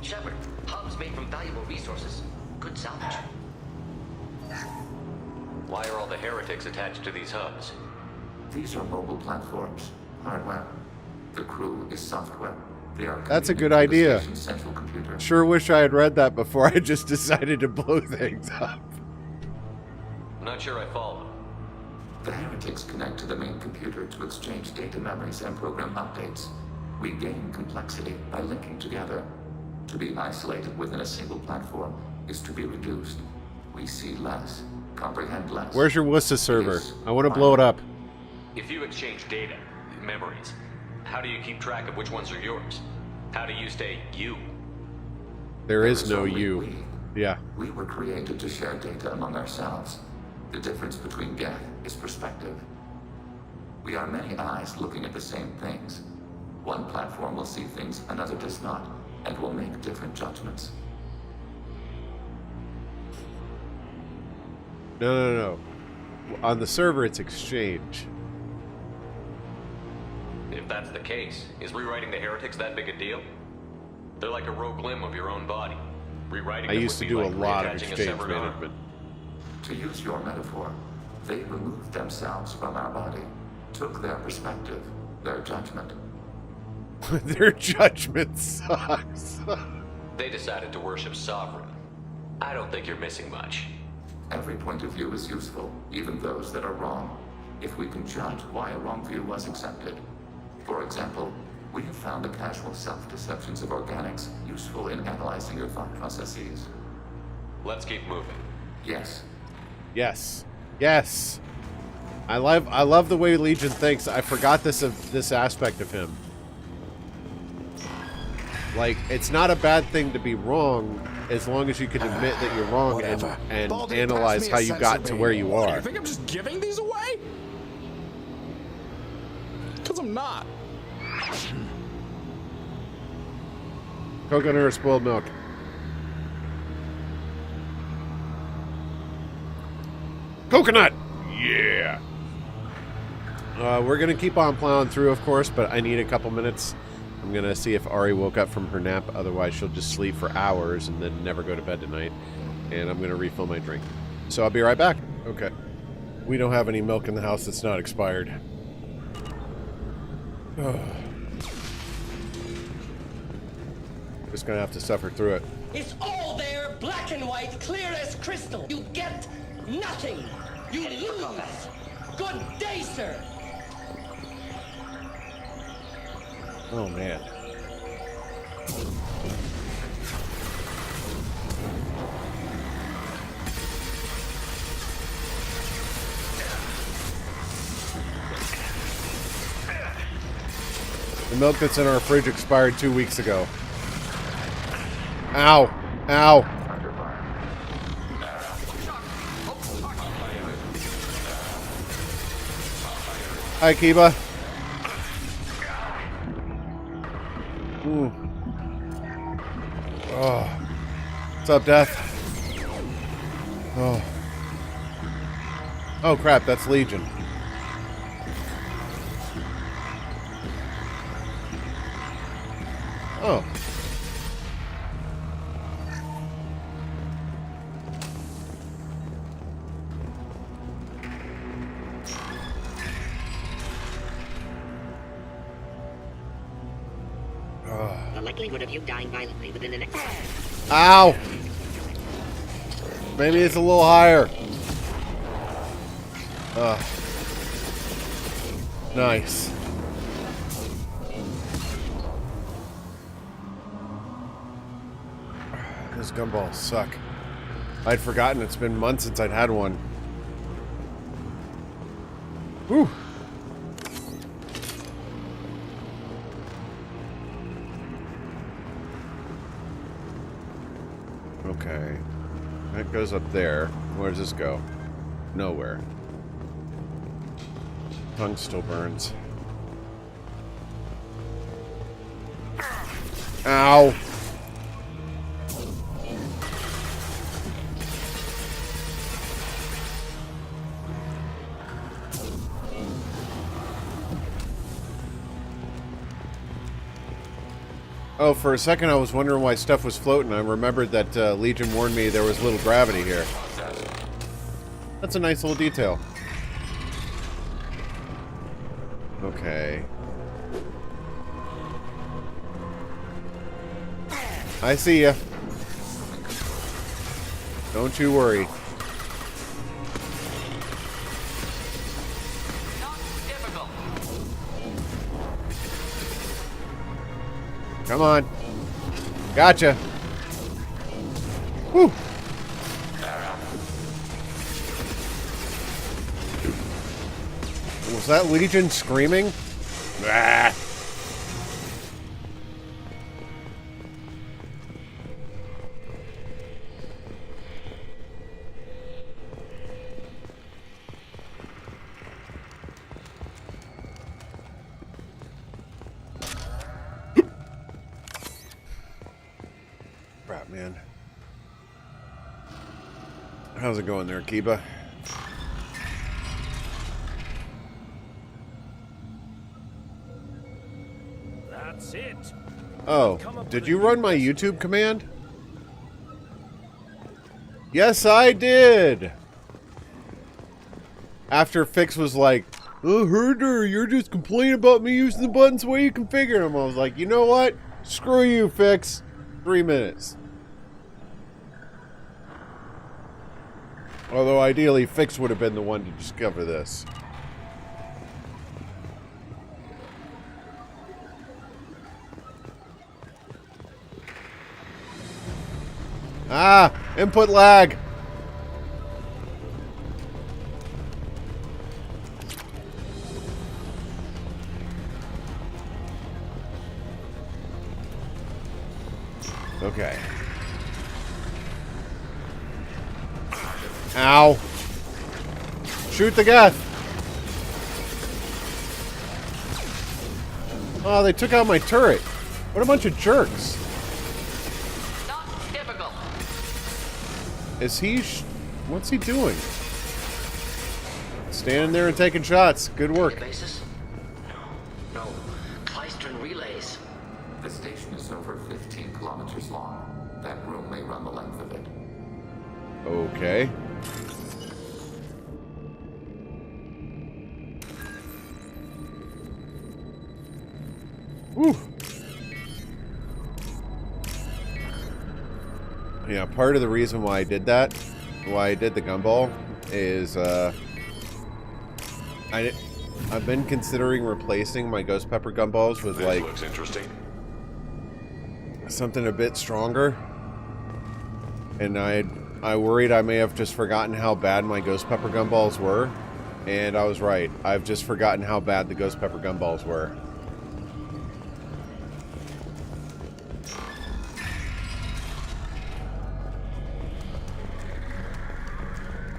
Shepard, hubs made from valuable resources. Good salvage. Why are all the heretics attached to these hubs? These are mobile platforms. Hardware. The crew is software. They are That's a good idea. Central computer. Sure wish I had read that before I just decided to blow things up. I'm not sure I follow. The heretics connect to the main computer to exchange data memories and program updates. We gain complexity by linking together. To be isolated within a single platform is to be reduced. We see less, comprehend less. Where's your Wusa server? I want to blow it up. If you exchange data, memories, how do you keep track of which ones are yours? How do you stay you? There is no you. Yeah. We were created to share data among ourselves. The difference between Geth is perspective. We are many eyes looking at the same things. One platform will see things another does not, and will make different judgments. No. On the server, it's exchange. If that's the case, is rewriting the heretics that big a deal? They're like a rogue limb of your own body. Rewriting I them used would to be do like a lot of reattaching a exchange severed arm. management. To use your metaphor, they removed themselves from our body, took their perspective, their judgment. Their judgment sucks. They decided to worship Sovereign. I don't think you're missing much. Every point of view is useful, even those that are wrong, if we can judge why a wrong view was accepted. For example, we have found the casual self-deceptions of organics useful in analyzing your thought processes. Let's keep moving. Yes. Yes. Yes. I love the way Legion thinks. I forgot this aspect of him. Like, it's not a bad thing to be wrong as long as you can admit that you're wrong and analyze how you got to where you are. You think I'm just giving these away? Because I'm not. Coconut or spoiled milk? Coconut! Yeah! We're going to keep on plowing through, of course, but I need a couple minutes. I'm going to see if Ari woke up from her nap. Otherwise, she'll just sleep for hours and then never go to bed tonight. And I'm going to refill my drink. So I'll be right back. Okay. We don't have any milk in the house that's not expired. Just going to have to suffer through it. It's all there, black and white, clear as crystal. You get nothing. You lose. Good day, sir. Oh, man. The milk that's in our fridge expired 2 weeks ago. Ow! Ow! Hi, Kiba. Ooh. Oh. What's up, Death? Oh. Oh, crap, that's Legion. Oh. The likelihood of you dying violently within the next... Ow! Maybe it's a little higher. Nice. Those gumballs suck. I'd forgotten it's been months since I'd had one. Whew. Okay. That goes up there. Where does this go? Nowhere. Tongue still burns. Ow! Oh, for a second I was wondering why stuff was floating. I remembered that Legion warned me there was little gravity here. That's a nice little detail. Okay. I see ya. Don't you worry. Come on. Gotcha. Whew. Was that Legion screaming? Ah. Crap, man. How's it going there, Kiba? That's it. Oh, did you run my YouTube command? Yes, I did! After Fix was like, oh, Herder, you're just complaining about me using the buttons the way you configure them. I was like, you know what? Screw you, Fix. 3 minutes. Although, ideally, Fix would have been the one to discover this. Ah! Input lag! Okay. Ow! Shoot the Geth! Oh, they took out my turret. What a bunch of jerks. Is he... what's he doing? Standing there and taking shots. Good work. Basis? No. Klystron relays. The station is over 15 kilometers long. That room may run the length of it. Okay. Whew. Yeah, part of the reason why I did that, why I did the gumball, is I've been considering replacing my Ghost Pepper gumballs with like looks interesting. Something a bit stronger, and I worried I may have just forgotten how bad my Ghost Pepper gumballs were, and I was right. I've just forgotten how bad the Ghost Pepper gumballs were.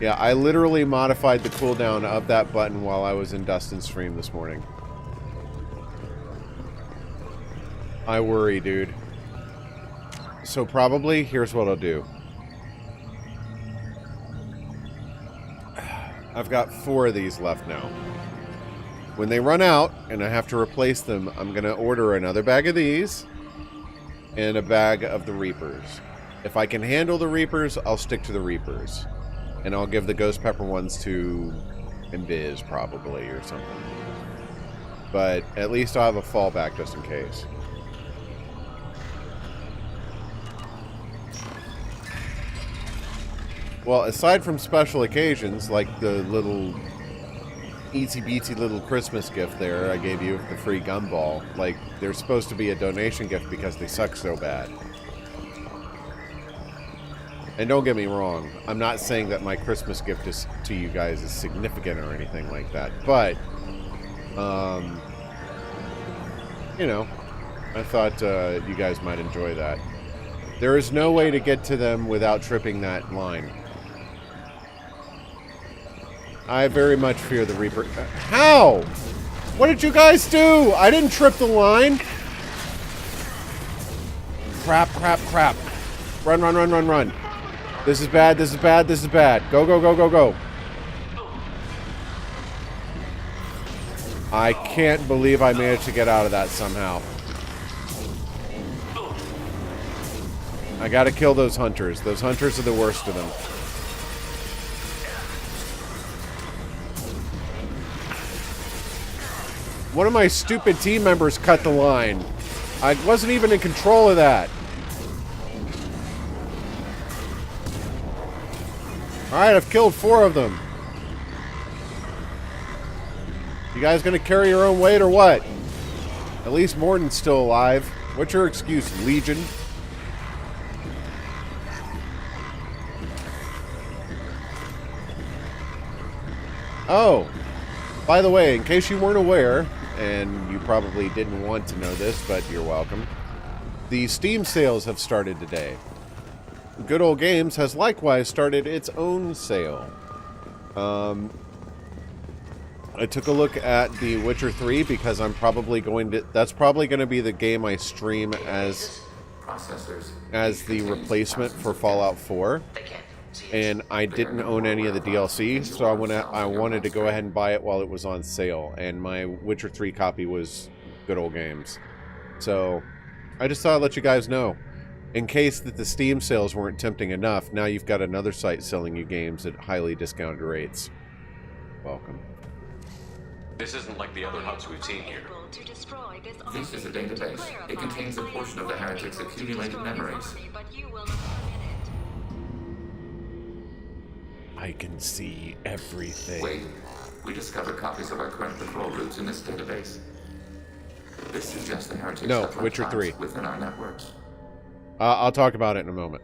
Yeah, I literally modified the cooldown of that button while I was in Dustin's stream this morning. I worry, dude. So probably, here's what I'll do. I've got 4 of these left now. When they run out, and I have to replace them, I'm going to order another bag of these, and a bag of the Reapers. If I can handle the Reapers, I'll stick to the Reapers. And I'll give the Ghost Pepper ones to Invis, probably, or something. But at least I'll have a fallback just in case. Well, aside from special occasions, like the little itsy-bitsy little Christmas gift there I gave you, the free gumball, like, they're supposed to be a donation gift because they suck so bad. And don't get me wrong, I'm not saying that my Christmas gift to you guys is significant or anything like that, but, you know, I thought you guys might enjoy that. There is no way to get to them without tripping that line. I very much fear the Reaper. How? What did you guys do? I didn't trip the line. Crap, crap, crap. Run, run, run, run, run. This is bad, this is bad, this is bad. Go, go, go, go, go. I can't believe I managed to get out of that somehow. I gotta kill those hunters. Those hunters are the worst of them. One of my stupid team members cut the line. I wasn't even in control of that. Alright, I've killed 4 of them. You guys gonna carry your own weight or what? At least Morden's still alive. What's your excuse, Legion? Oh, by the way, in case you weren't aware, and you probably didn't want to know this, but you're welcome, the Steam sales have started today. Good Old Games has likewise started its own sale. I took a look at The Witcher 3 because I'm probably going to... That's probably going to be the game I stream as the replacement for Fallout 4. And I didn't own any of the DLC, so I wanted to go ahead and buy it while it was on sale. And my Witcher 3 copy was Good Old Games. So I just thought I'd let you guys know. In case that the Steam sales weren't tempting enough, now you've got another site selling you games at highly discounted rates. Welcome. This isn't like the other hubs we've seen here. This is a database. It contains a portion of the heretics' accumulated memories. I can see everything. Wait. We discovered copies of our current patrol routes in this database. This suggests the heretics have Witcher 3 within our networks. I'll talk about it in a moment.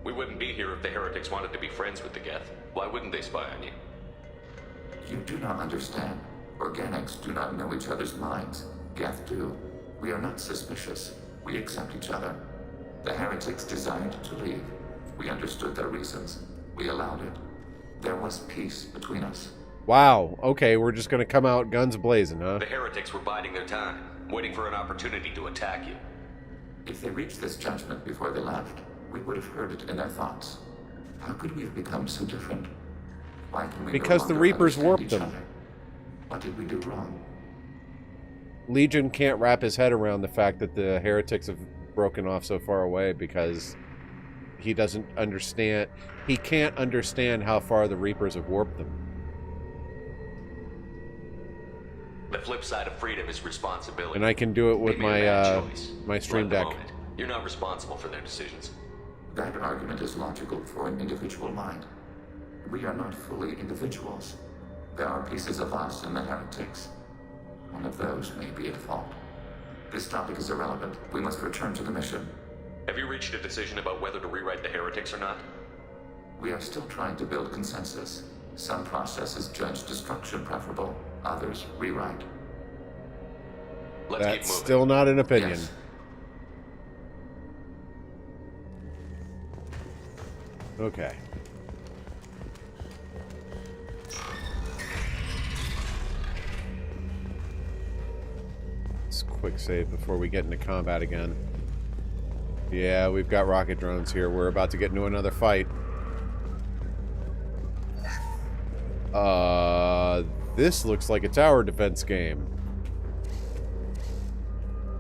We wouldn't be here if the heretics wanted to be friends with the Geth. Why wouldn't they spy on you? You do not understand. Organics do not know each other's minds. Geth do. We are not suspicious. We accept each other. The heretics desired to leave. We understood their reasons. We allowed it. There was peace between us. Wow. Okay, we're just gonna come out guns blazing, huh? The heretics were biding their time, waiting for an opportunity to attack you. If they reached this judgment before they left, we would have heard it in their thoughts. How could we have become so different? Why can we because the Reapers warped them. What did we do wrong? Legion can't wrap his head around the fact that the heretics have broken off so far away because he doesn't understand. He can't understand how far the Reapers have warped them. The flip side of freedom is responsibility. And I can do it with my my Stream Deck. You're not responsible for their decisions. That argument is logical for an individual mind. We are not fully individuals. There are pieces of us in the heretics. One of those may be at fault. This topic is irrelevant. We must return to the mission. Have you reached a decision about whether to rewrite the heretics or not? We are still trying to build consensus. Some processes judge destruction preferable, others rewrite. Let's keep That's moving. still not an opinion. Yes. Okay. Let's quick save before we get into combat again. Yeah, we've got rocket drones here. We're about to get into another fight. This looks like a tower defense game.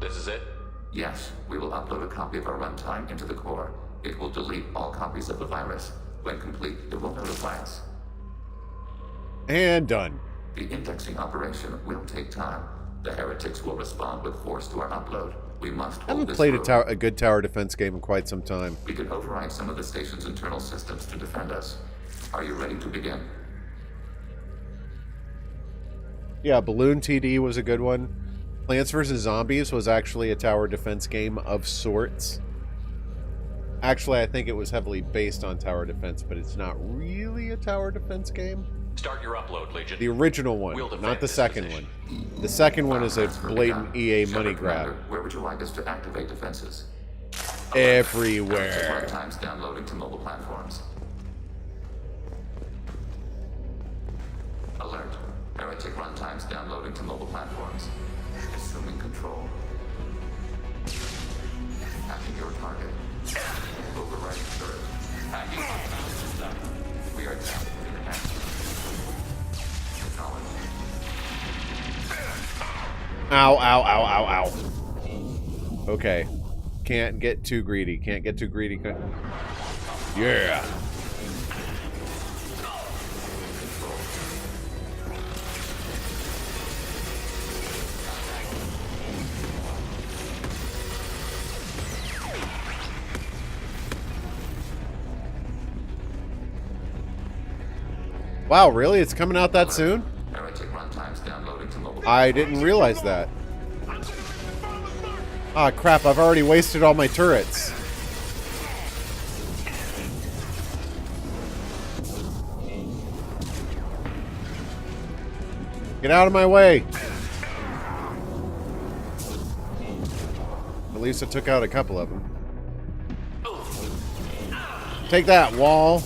This is it? Yes, we will upload a copy of our runtime into the core. It will delete all copies of the virus. When complete, it will notify us. And done. The indexing operation will take time. The heretics will respond with force to our upload. We must hold I haven't this played room. a good tower defense game in quite some time. We can override some of the station's internal systems to defend us. Are you ready to begin? Yeah, Balloon TD was a good one. Plants vs. Zombies was actually a tower defense game of sorts. Actually, I think it was heavily based on tower defense, but it's not really a tower defense game. Start your upload, Legion. The original one, We'll not the this second position. one. The second one is a blatant EA money grab. Commander, where would you like us to activate defenses? Everywhere. Runtimes downloading to mobile platforms. runtimes downloading to mobile platforms. Assuming control. Hacking your target. Overriding turret. Hacking unbound system. We are down to the next. Technology. Ow, ow, ow, ow, ow. Okay. Can't get too greedy. Can't get too greedy. Yeah. Wow, really? It's coming out that soon? I didn't realize that. Ah, crap, I've already wasted all my turrets. Get out of my way! At least I took out a couple of them. Take that, wall!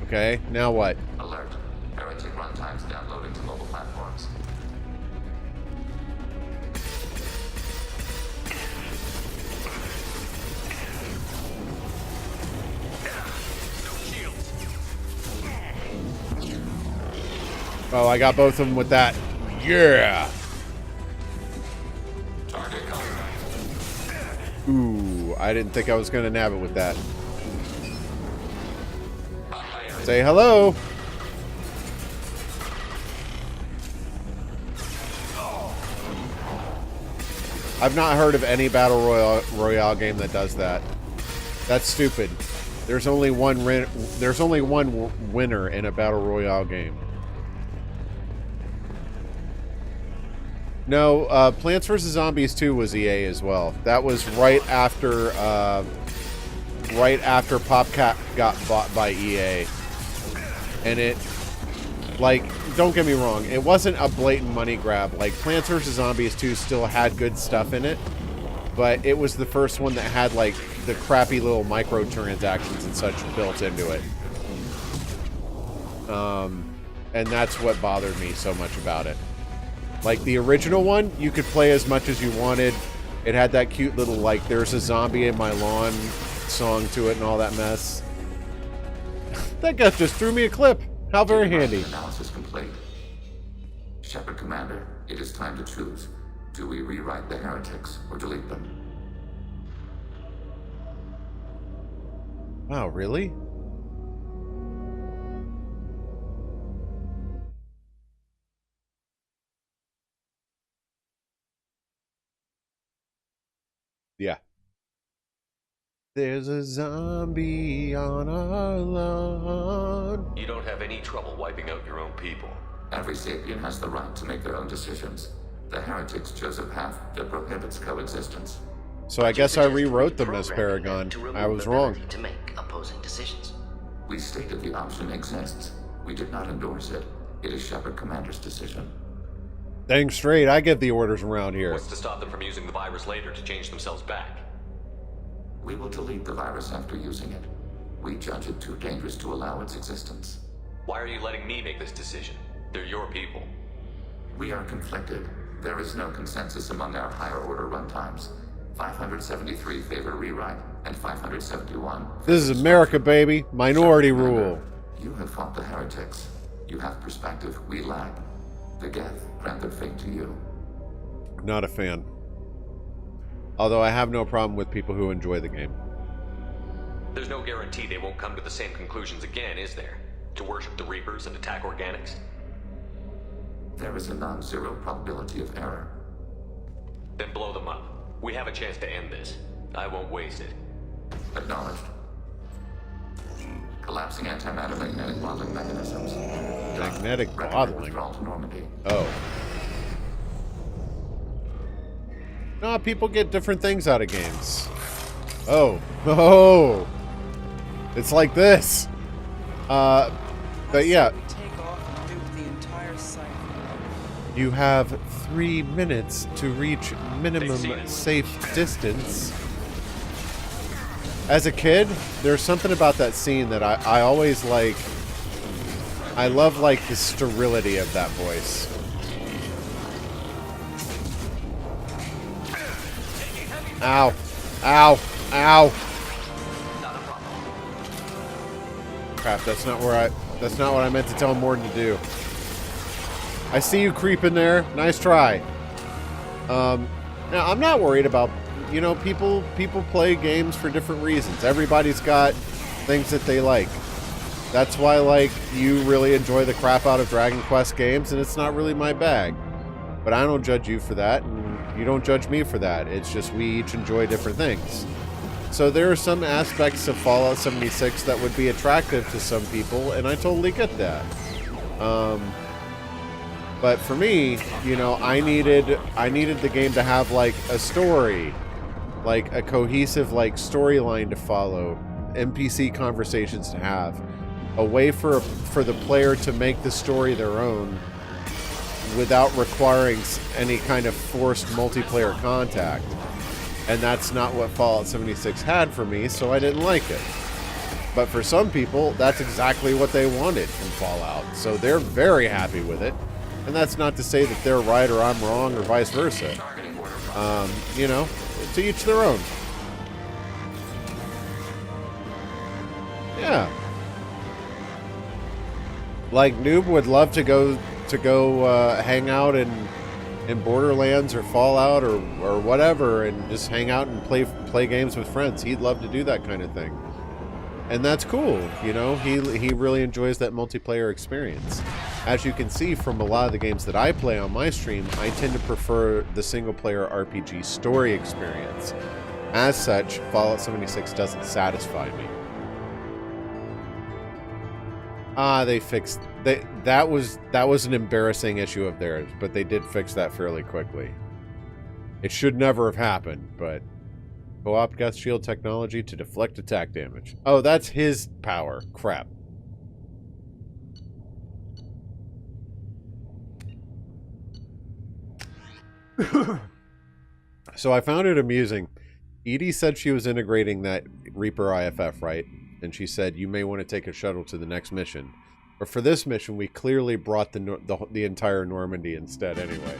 Okay, now what? Alert. Heretic runtimes downloading to mobile platforms. Oh, I got both of them with that. Yeah! Ooh, I didn't think I was going to nab it with that. Say hello. I've not heard of any battle royale game that does that. That's stupid. There's only one winner in a battle royale game. No, Plants vs. Zombies 2 was EA as well. That was right after PopCap got bought by EA. And it, like, don't get me wrong, it wasn't a blatant money grab. Like, Plants vs. Zombies 2 still had good stuff in it, but it was the first one that had, like, the crappy little microtransactions and such built into it. And that's what bothered me so much about it. Like, the original one, you could play as much as you wanted. It had that cute little, like, there's a zombie in my lawn song to it and all that mess. That guy just threw me a clip. How very handy. Analysis complete. Shepard Commander, it is time to choose. Do we rewrite the heretics or delete them? Wow, really? Yeah. There's a zombie on our lawn. You don't have any trouble wiping out your own people. Every sapient has the right to make their own decisions. The heretics chose a path that prohibits coexistence. So I guess I rewrote them as Paragon. I was wrong. To make opposing decisions. We stated the option exists. We did not endorse it. It is Shepard Commander's decision. Dang straight, I get the orders around here. What's to stop them from using the virus later to change themselves back? We will delete the virus after using it. We judge it too dangerous to allow its existence. Why are you letting me make this decision? They're your people. We are conflicted. There is no consensus among our higher order runtimes. 573 favor rewrite, and 571... This is America, baby. Minority rule. You have fought the heretics. You have perspective we lack. The Geth grant their fate to you. Not a fan. Although I have no problem with people who enjoy the game. There's no guarantee they won't come to the same conclusions again, is there? To worship the Reapers and attack organics? There is a non-zero probability of error. Then blow them up. We have a chance to end this. I won't waste it. Acknowledged. Collapsing antimatter magnetic bottling mechanisms. Magnetic bottling? Withdrawal to Normandy. Oh. No, people get different things out of games. Oh. Oh! It's like this! But yeah. Take off and nuke the entire site. You have 3 minutes to reach minimum safe distance. As a kid, there's something about that scene that I always like. I love, like, the sterility of that voice. Ow. Ow. Ow. Crap, that's not what I meant to tell Mordin to do. I see you creeping there. Nice try. Now, I'm not worried about, you know, people play games for different reasons. Everybody's got things that they like. That's why, like, you really enjoy the crap out of Dragon Quest games, and it's not really my bag. But I don't judge you for that, and you don't judge me for that. It's just we each enjoy different things. So there are some aspects of Fallout 76 that would be attractive to some people, and I totally get that. But for me, you know, I needed the game to have, like, a story, like a cohesive, like, storyline to follow, NPC conversations to have, a way for the player to make the story their own without requiring any kind of forced multiplayer contact. And that's not what Fallout 76 had for me, so I didn't like it. But for some people, that's exactly what they wanted from Fallout, so they're very happy with it. And that's not to say that they're right or I'm wrong or vice versa. You know, to each their own. Yeah. Like, Noob would love to go hang out in Borderlands or Fallout or whatever, and just hang out and play games with friends. He'd love to do that kind of thing, and that's cool. You know, he really enjoys that multiplayer experience. As you can see from a lot of the games that I play on my stream, I tend to prefer the single-player RPG story experience. As such, Fallout 76 doesn't satisfy me. They fixed that was an embarrassing issue of theirs, but they did fix that fairly quickly. It should never have happened, but co-op geth shield technology to deflect attack damage. Oh, that's his power. Crap. So I found it amusing. Edie said she was integrating that Reaper IFF, right? And she said, you may want to take a shuttle to the next mission. But for this mission, we clearly brought the entire Normandy instead anyway.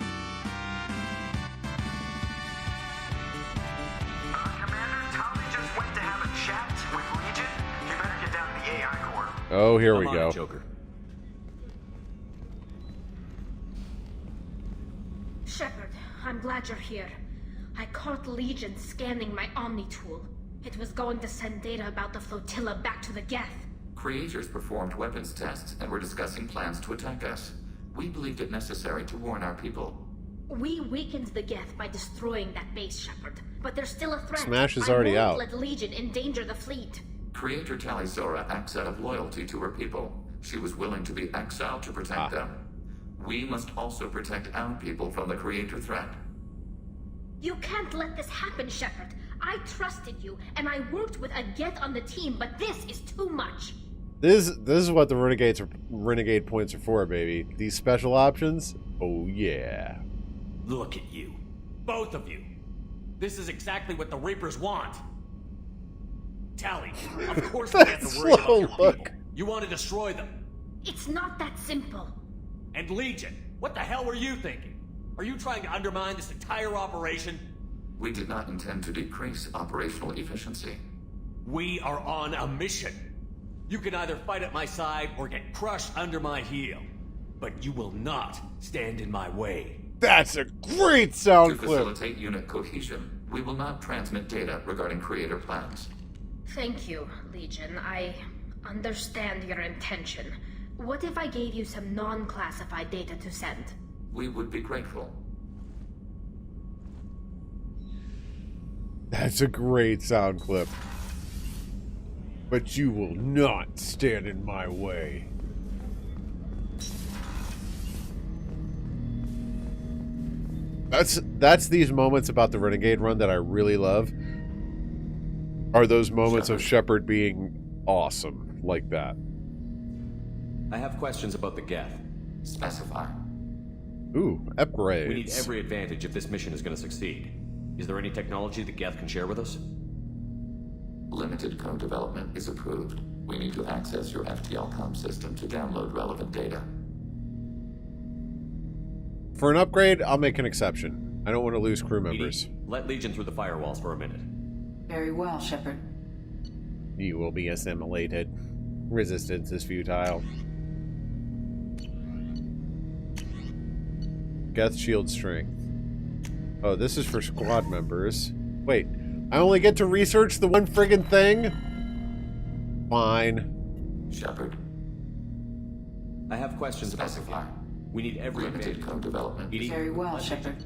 Commander, Tommy just went to have a chat with Legion. You better get down to the AI core. Oh, here we go. Joker. Shepard, I'm glad you're here. I caught Legion scanning my Omni tool. It was going to send data about the flotilla back to the Geth. Creators performed weapons tests and were discussing plans to attack us. We believed it necessary to warn our people. We weakened the Geth by destroying that base, Shepard. But there's still a threat. Smash is already out. I won't let Legion endanger the fleet. Creator Talizora acts out of loyalty to her people. She was willing to be exiled to protect them. We must also protect our people from the Creator threat. You can't let this happen, Shepard. I trusted you, and I worked with a Geth on the team, but this is too much. This is what the renegade points are for, baby. These special options? Oh yeah. Look at you. Both of you. This is exactly what the Reapers want. Tally, of course we have to worry about your people. You want to destroy them. It's not that simple. And Legion, what the hell were you thinking? Are you trying to undermine this entire operation? We did not intend to decrease operational efficiency. We are on a mission. You can either fight at my side or get crushed under my heel. But you will not stand in my way. That's a great sound clip. To facilitate unit cohesion, we will not transmit data regarding Creator plans. Thank you, Legion. I understand your intention. What if I gave you some non-classified data to send? We would be grateful. That's a great sound clip. But you will not stand in my way. That's these moments about the Renegade run that I really love. Are those moments of Shepard being awesome like that. I have questions about the Geth. Specify. Ooh, upgrades. We need every advantage if this mission is going to succeed. Is there any technology the Geth can share with us? Limited co-development is approved. We need to access your FTL-COM system to download relevant data. For an upgrade, I'll make an exception. I don't want to lose crew members. Let Legion through the firewalls for a minute. Very well, Shepard. You will be assimilated. Resistance is futile. Geth shield strength. Oh, this is for squad members. Wait, I only get to research the one friggin' thing? Fine. Shepard. I have questions about the game. We need every limited co-development. Very well, Shepard.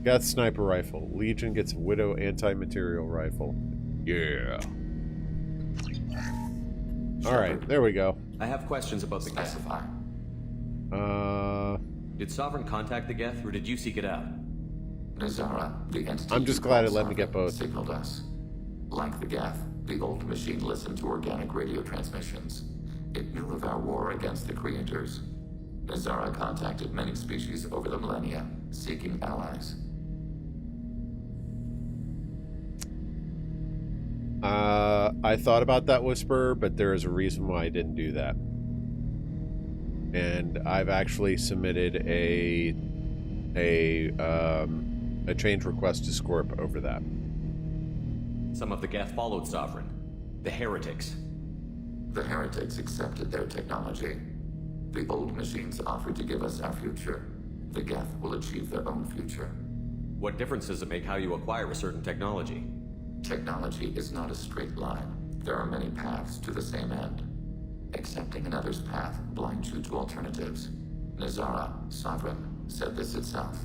Geth sniper rifle. Legion gets Widow anti-material rifle. Yeah. Alright, there we go. I have questions about the Geth. Did Sovereign contact the Geth, or did you seek it out? Nazara, the entity I'm just glad it let me get both. Signaled us. Like the Geth, the old machine listened to organic radio transmissions. It knew of our war against the creators. Nazara contacted many species over the millennia, seeking allies. I thought about that, Whisper, but there is a reason why I didn't do that. And I've actually submitted a change request to Scorp over that. Some of the Geth followed Sovereign. The Heretics. The Heretics accepted their technology. The old machines offered to give us our future. The Geth will achieve their own future. What difference does it make how you acquire a certain technology? Technology is not a straight line. There are many paths to the same end. Accepting another's path blinds you to alternatives. Nazara, Sovereign, said this itself.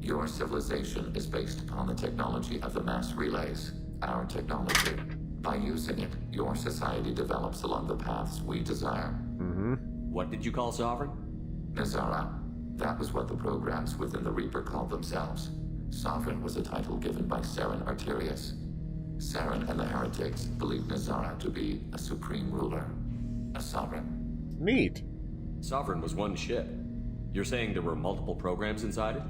Your civilization is based upon the technology of the mass relays, our technology. By using it, your society develops along the paths we desire. What did you call Sovereign? Nazara. That was what the programs within the Reaper called themselves. Sovereign was a title given by Saren Arterius. Saren and the Heretics believed Nazara to be a supreme ruler. A sovereign. Neat. Sovereign was one ship. You're saying there were multiple programs inside it?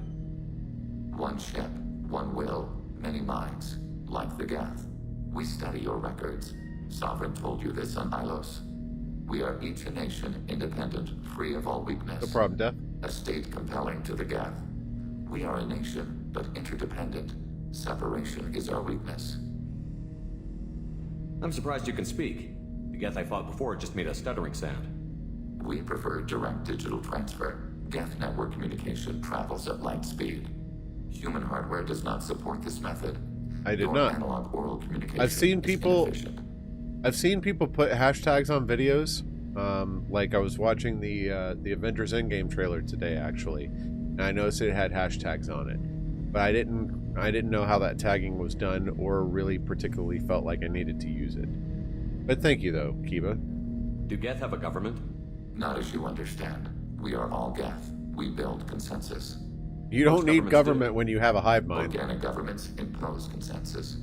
One ship, one will, many minds, like the Geth. We study your records. Sovereign told you this on Ilos. We are each a nation, independent, free of all weakness. No problem, Death. A state compelling to the Geth. We are a nation, but interdependent. Separation is our weakness. I'm surprised you can speak. The Geth I fought before just made a stuttering sound. We prefer direct digital transfer. Geth network communication travels at light speed. Human hardware does not support this method. I did Your not. Analog oral communication I've seen people put hashtags on videos. Like I was watching the Avengers Endgame trailer today, actually, and I noticed it had hashtags on it. But I didn't know how that tagging was done, or really particularly felt like I needed to use it. But thank you, though, Kiba. Do Geth have a government? Not as you understand. We are all Geth. We build consensus. You don't need government when you have a hive mind. Organic governments impose consensus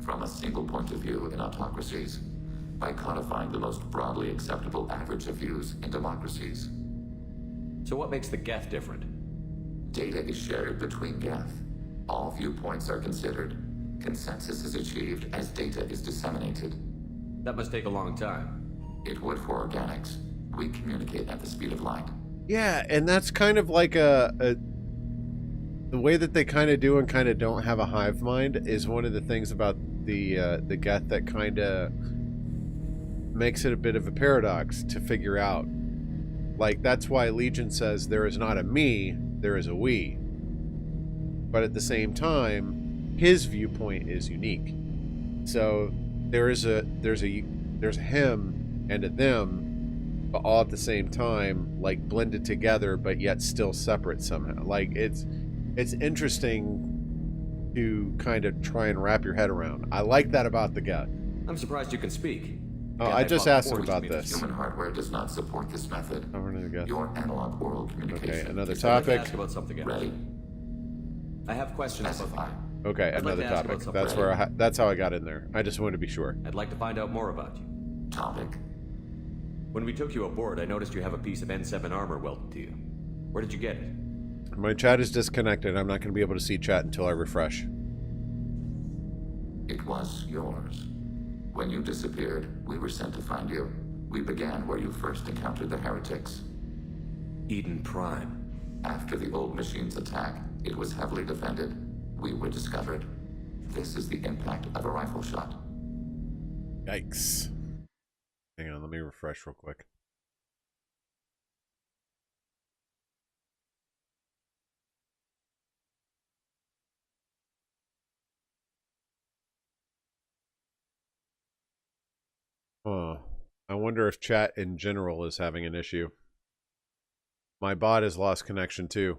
from a single point of view in autocracies by codifying the most broadly acceptable average of views in democracies. So what makes the Geth different? Data is shared between Geth. All viewpoints are considered. Consensus is achieved as data is disseminated. That must take a long time. It would for organics. We communicate at the speed of light. Yeah, and that's kind of like the way that they kind of do and kind of don't have a hive mind is one of the things about the Geth that kind of makes it a bit of a paradox to figure out. Like, that's why Legion says there is not a me, there is a we. But at the same time, his viewpoint is unique. So there's a him and a them, but all at the same time, like blended together, but yet still separate somehow. Like it's interesting to kind of try and wrap your head around. I like that about the Geth. I'm surprised you can speak. Oh, I just asked him about this. Human hardware does not support this method. Your analog oral communication. Okay, another topic. Ask about something else. Ready? I have questions about. Okay, another topic. That's where that's how I got in there. I just wanted to be sure. I'd like to find out more about you. Topic. When we took you aboard, I noticed you have a piece of N7 armor welded to you. Where did you get it? My chat is disconnected. I'm not going to be able to see chat until I refresh. It was yours. When you disappeared, we were sent to find you. We began where you first encountered the heretics. Eden Prime. After the old machine's attack, it was heavily defended. We were discovered. This is the impact of a rifle shot. Yikes. Hang on, let me refresh real quick. Huh. I wonder if chat in general is having an issue. My bot has lost connection too.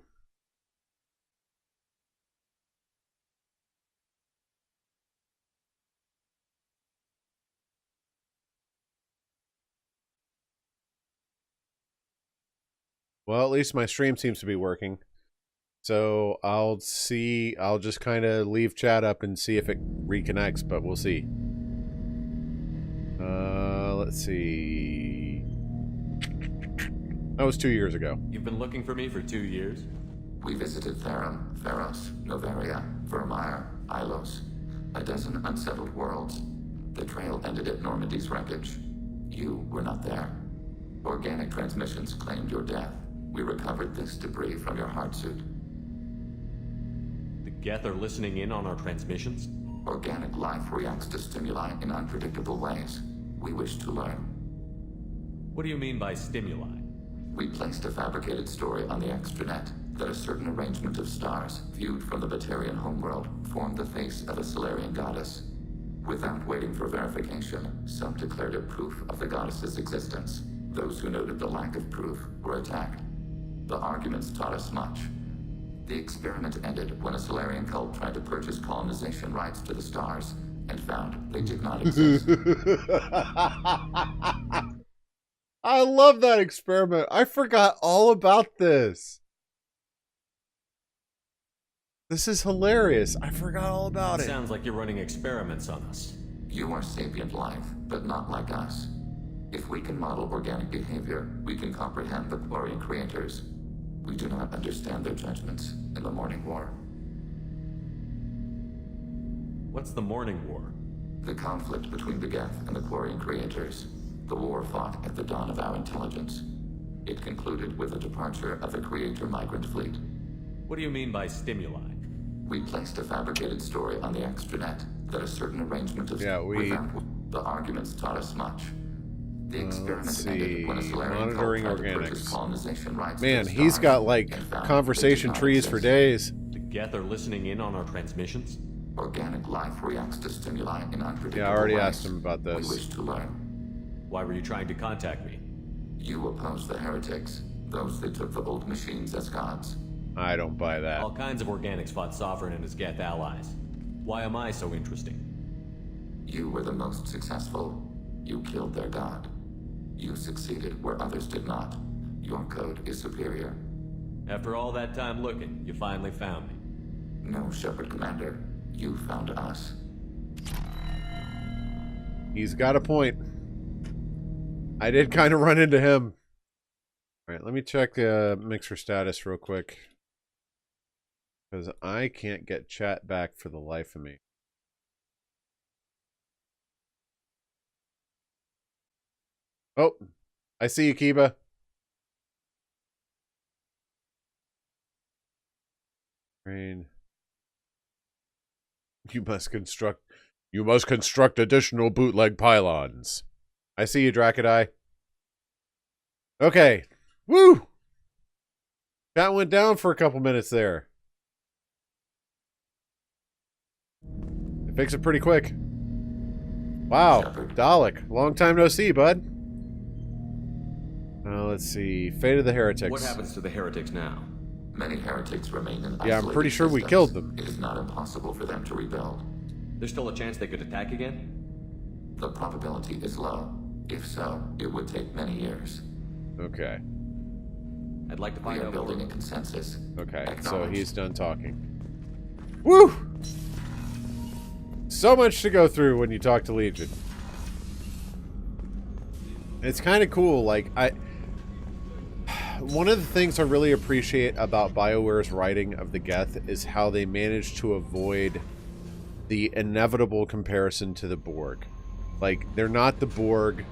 Well, at least my stream seems to be working. So I'll just kind of leave chat up and see if it reconnects, but we'll see. Let's see. That was 2 years ago. You've been looking for me for 2 years? We visited Therum, Theros, Noveria, Vermeer, Ilos. A dozen unsettled worlds. The trail ended at Normandy's wreckage. You were not there. Organic transmissions claimed your death. We recovered this debris from your heart suit. The Geth are listening in on our transmissions? Organic life reacts to stimuli in unpredictable ways. We wish to learn. What do you mean by stimuli? We placed a fabricated story on the extranet that a certain arrangement of stars, viewed from the Batarian homeworld, formed the face of a Solarian goddess. Without waiting for verification, some declared it proof of the goddess's existence. Those who noted the lack of proof were attacked. The arguments taught us much. The experiment ended when a Solarian cult tried to purchase colonization rights to the stars and found they did not exist. I love that experiment. I forgot all about this. This is hilarious. I forgot all about it. Sounds like you're running experiments on us. You are sapient life, but not like us. If we can model organic behavior, we can comprehend the Quarian creators. We do not understand their judgments in the Morning War. What's the Morning War? The conflict between the Geth and the Quarian creators. The war fought at the dawn of our intelligence. It concluded with the departure of the Creator migrant fleet. What do you mean by stimuli? We placed a fabricated story on the extranet that a certain arrangement of... The arguments taught us much. The experiment ended when a Solarian monitoring cult tried to organics. purchase colonization rights Man, to the he's stars got like and found conversation they did not trees for exist. days. The Geth are listening in on our transmissions? Organic life reacts to stimuli in unpredictable Yeah, I already ways. asked him about We this. wish to learn. Why were you trying to contact me? You oppose the heretics, those that took the old machines as gods. I don't buy that. All kinds of organics fought Sovereign and his Geth allies. Why am I so interesting? You were the most successful. You killed their god. You succeeded where others did not. Your code is superior. After all that time looking, you finally found me. No, Shepard Commander. You found us. He's got a point. I did kind of run into him. Alright, let me check Mixer status real quick. Because I can't get chat back for the life of me. Oh, I see you, Kiba. Rain. You must construct additional bootleg pylons. I see you, Drakadai. Okay. Woo! That went down for a couple minutes there. It fixed it pretty quick. Wow. Dalek. Long time no see, bud. Let's see. Fate of the Heretics. What happens to the heretics now? Many heretics remain in Yeah, I'm pretty isolated sure we systems. killed them. It is not impossible for them to rebuild. There's still a chance they could attack again? The probability is low. If so, it would take many years. Okay. I'd like to We find are out building more. a consensus. Okay, so Acknowledged. he's done talking. Woo! So much to go through when you talk to Legion. It's kind of cool. Like, one of the things I really appreciate about BioWare's writing of the Geth is how they managed to avoid the inevitable comparison to the Borg. Like, they're not the Borg.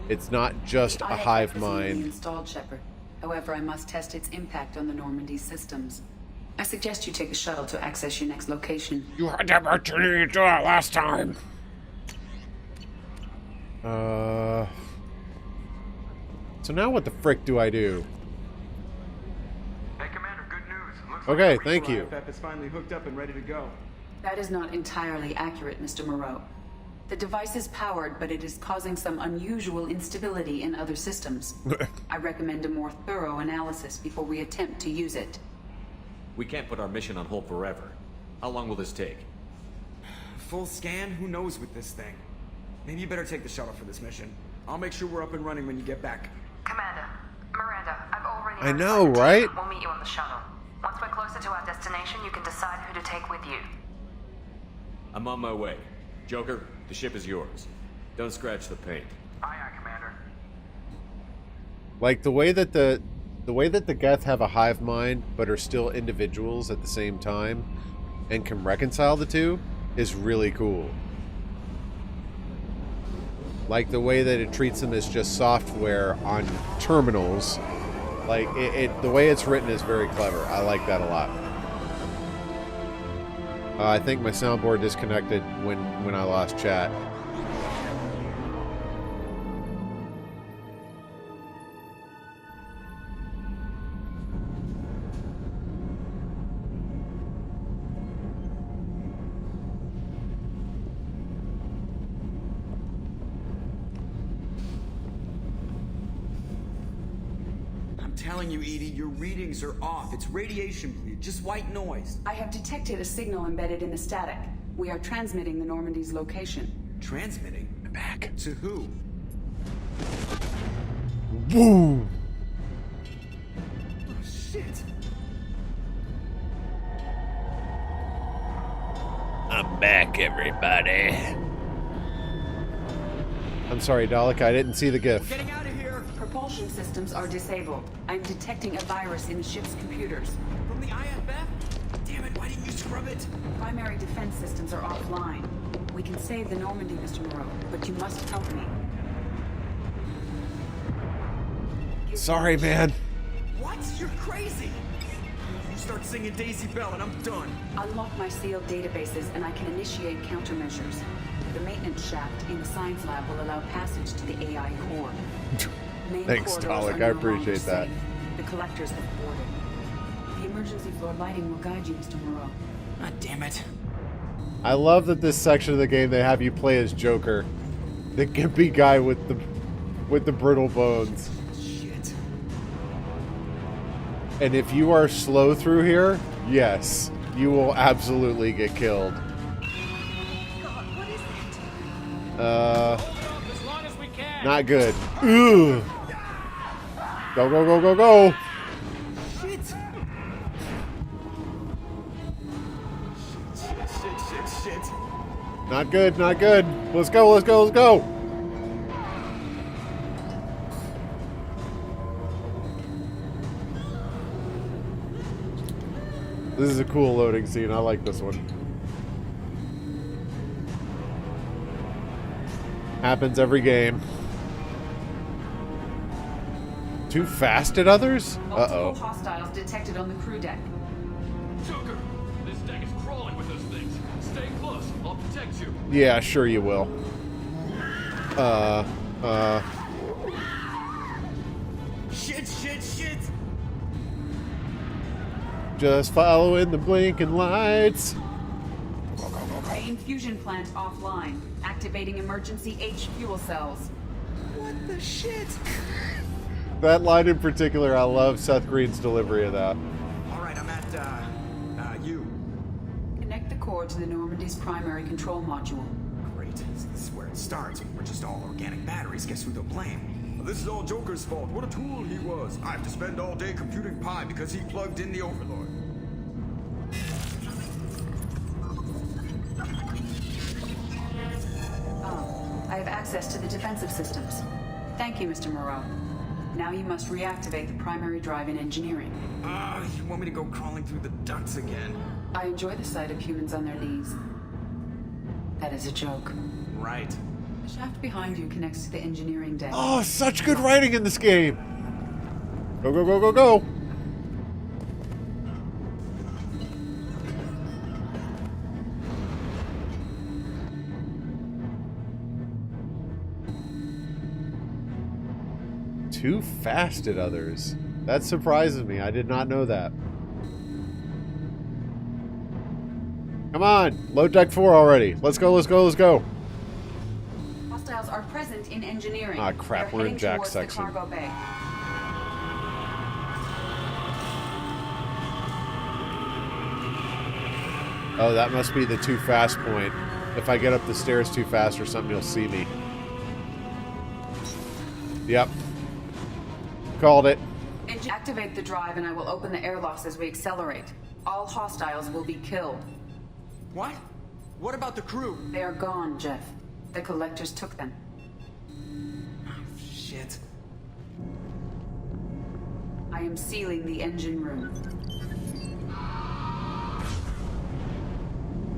It's not just a hive mind. Installed, Shepard. However, I must test its impact on the Normandy systems. I suggest you take the shuttle to access your next location. You had the opportunity to do that last time. So now what the frick do I do? Hey, Commander, good news. Looks Okay, like thank you. IFF is finally hooked up and ready to go. That is not entirely accurate, Mr. Moreau. The device is powered, but it is causing some unusual instability in other systems. I recommend a more thorough analysis before we attempt to use it. We can't put our mission on hold forever. How long will this take? Full scan? Who knows with this thing? Maybe you better take the shuttle for this mission. I'll make sure we're up and running when you get back. Commander, Miranda, I've already... I know, right? We'll meet you on the shuttle. Once we're closer to our destination, you can decide who to take with you. I'm on my way. Joker, the ship is yours. Don't scratch the paint. Aye, aye, Commander. Like, the way that the Geth have a hive mind, but are still individuals at the same time, and can reconcile the two, is really cool. Like, the way that it treats them as just software on terminals. Like, the way it's written is very clever. I like that a lot. I think my soundboard disconnected when I lost chat. I'm telling you, Edie, your readings are off. It's radiation bleed, just white noise. I have detected a signal embedded in the static. We are transmitting the Normandy's location. Transmitting? Back. To who? Boom! Oh, shit. I'm back, everybody. I'm sorry, Dalek, I didn't see the GIF. Getting out of here! Propulsion systems are disabled. I'm detecting a virus in the ship's computers. From the IFF? Damn it, why didn't you scrub it? Primary defense systems are offline. We can save the Normandy, Mr. Moreau, but you must help me. Sorry, man. What? You're crazy! You start singing Daisy Bell and I'm done. Unlock my sealed databases and I can initiate countermeasures. The maintenance shaft in the science lab will allow passage to the AI core. Thanks, Dalek. I appreciate that. The collectors have boarded. The emergency floor lighting will guide you, Mr. Moreau. God damn it. I love that this section of the game they have you play as Joker, the gimpy guy with the brittle bones. Shit. And if you are slow through here, yes, you will absolutely get killed. God, what is As long as we can. Not good. Ugh. Go, go, go, go, go. Shit. Shit. Not good, not good. Let's go, let's go, let's go. This is a cool loading scene. I like this one. Happens every game. Too fast at others? Multiple hostiles detected on the crew deck. Joker, this deck is crawling with those things. Stay close. I'll protect you. Yeah, sure you will. Shit. Just following the blinking lights. Main fusion plant offline. Activating emergency H fuel cells. What the shit? That line in particular, I love Seth Green's delivery of that. Alright, I'm at, you. Connect the core to the Normandy's primary control module. Great. This is where it starts. We're just all organic batteries. Guess who they'll blame? This is all Joker's fault. What a tool he was. I have to spend all day computing pi because he plugged in the Overlord. I have access to the defensive systems. Thank you, Mr. Moreau. Now you must reactivate the primary drive in engineering. You want me to go crawling through the ducts again? I enjoy the sight of humans on their knees. That is a joke. Right. The shaft behind you connects to the engineering deck. Oh, such good writing in this game. Go, go, go, go, go. Too fast at others. That surprises me. I did not know that. Come on, load deck 4 already. Let's go, let's go, let's go. Hostiles are present in engineering. Ah, crap, They're we're in heading Jack's towards the section. cargo bay. Oh, that must be the too fast point. If I get up the stairs too fast or something, you'll see me. Yep. Called it. Activate the drive and I will open the airlocks as we accelerate. All hostiles will be killed. What? What about the crew? They are gone, Jeff. The collectors took them. Shit. I am sealing the engine room.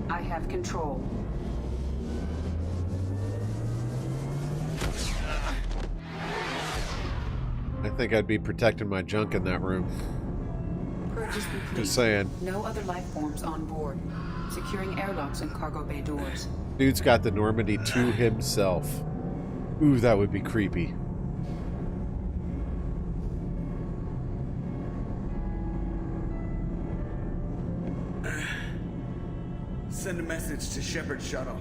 I have control. I think I'd be protecting my junk in that room. Purge is complete. Just saying. No other life forms on board. Securing airlocks and cargo bay doors. Dude's got the Normandy to himself. Ooh, that would be creepy. Send a message to Shepard's shuttle.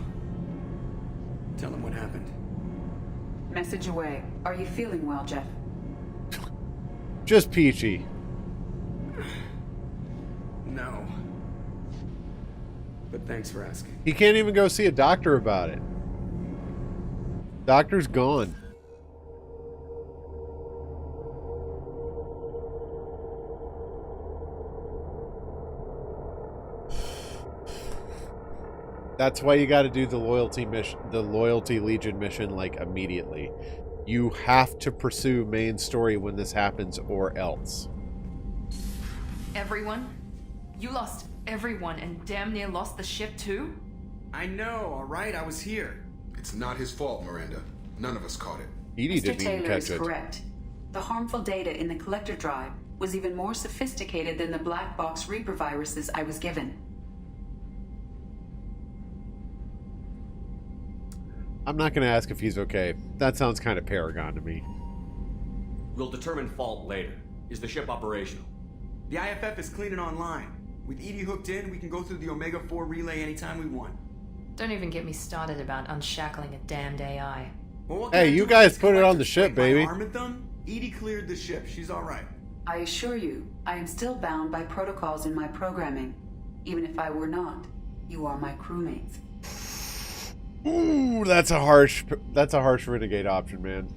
Tell him what happened. Message away. Are you feeling well, Jeff? Just peachy. No. But thanks for asking. He can't even go see a doctor about it. Doctor's gone. That's why you got to do the loyalty mission, the Loyalty Legion mission, like immediately. You have to pursue main story when this happens, or else. Everyone? You lost everyone and damn near lost the ship too? I know, alright? I was here. It's not his fault, Miranda. None of us caught it. Edie Mr. didn't even Taylor catch is it. correct. The harmful data in the collector drive was even more sophisticated than the black box Reaper viruses I was given. I'm not going to ask if he's okay. That sounds kind of Paragon to me. We'll determine fault later. Is the ship operational? The IFF is clean and online. With Edie hooked in, we can go through the Omega-4 relay anytime we want. Don't even get me started about unshackling a damned AI. Well, hey, you guys put it on the ship, baby. Edie cleared the ship. She's alright. I assure you, I am still bound by protocols in my programming. Even if I were not, you are my crewmates. Ooh, that's a harsh renegade option, man.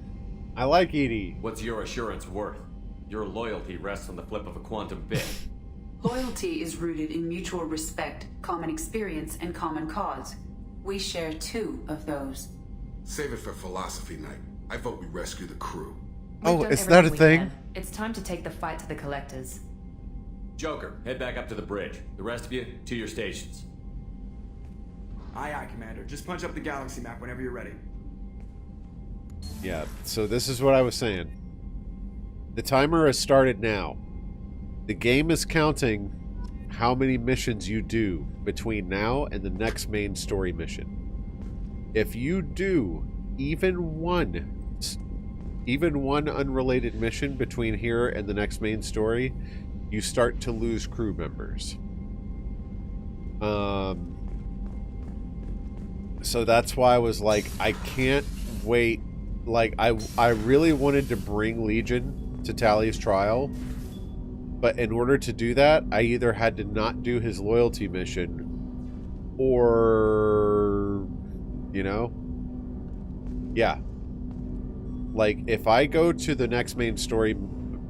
I like Edie. What's your assurance worth? Your loyalty rests on the flip of a quantum bit. Loyalty is rooted in mutual respect, common experience, and common cause. We share 2 of those. Save it for philosophy night. I vote we rescue the crew. Oh, is that a thing? It's time to take the fight to the collectors. Joker, head back up to the bridge. The rest of you, to your stations. Aye, aye, Commander. Just punch up the galaxy map whenever you're ready. Yeah, so this is what I was saying. The timer has started now. The game is counting how many missions you do between now and the next main story mission. If you do even one unrelated mission between here and the next main story, you start to lose crew members. So that's why I was like, I can't wait. Like, I really wanted to bring Legion to Tali's trial, but in order to do that, I either had to not do his loyalty mission, or, you know, yeah. Like, if I go to the next main story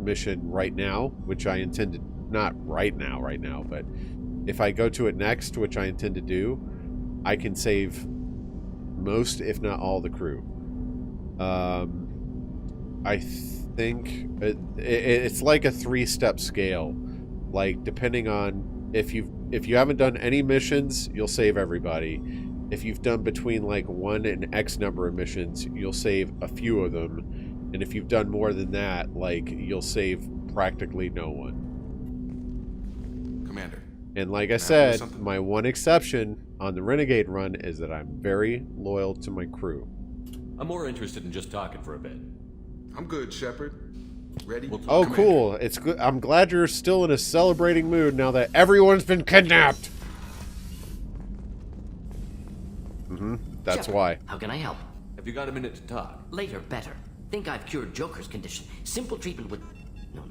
mission right now, which I intend to, not right now, but if I go to it next, which I intend to do, I can save most, if not all, the crew. I think it's like a 3-step scale. Like, depending on if you haven't done any missions, you'll save everybody. if you've done between like 1 and X number of missions, you'll save a few of them. And if you've done more than that, like, you'll save practically no one. Commander. And like I said, my one exception on the Renegade run is that I'm very loyal to my crew. I'm more interested in just talking for a bit. I'm good, Shepard. Ready? Oh, cool. It's good. I'm glad you're still in a celebrating mood now that everyone's been kidnapped. That's Shepard, why. How can I help? Have you got a minute to talk? Later, better. Think I've cured Joker's condition. Simple treatment would... No.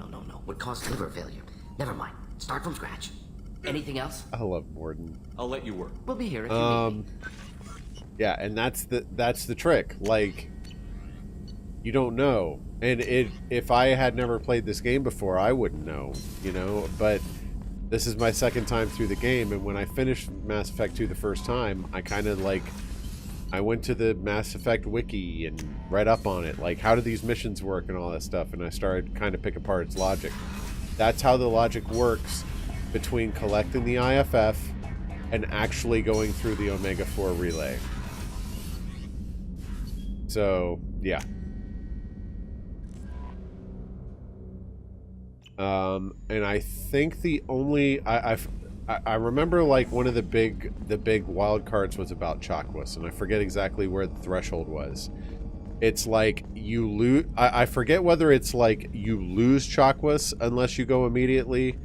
Would cause liver failure. Never mind. Start from scratch. Anything else? I love Morden. I'll let you work. We'll be here if you need me. Yeah, and that's the trick. Like, you don't know. And if I had never played this game before, I wouldn't know, you know? But this is my second time through the game, and when I finished Mass Effect 2 the first time, I kind of like... I went to the Mass Effect wiki and read up on it. Like, how do these missions work and all that stuff, and I started kind of pick apart its logic. That's how the logic works between collecting the IFF and actually going through the Omega-4 relay. So, yeah. And I think the only... I remember, like, one of the big wild cards was about Chakwas, and I forget exactly where the threshold was. It's like you lose... I forget whether it's like you lose Chakwas unless you go immediately,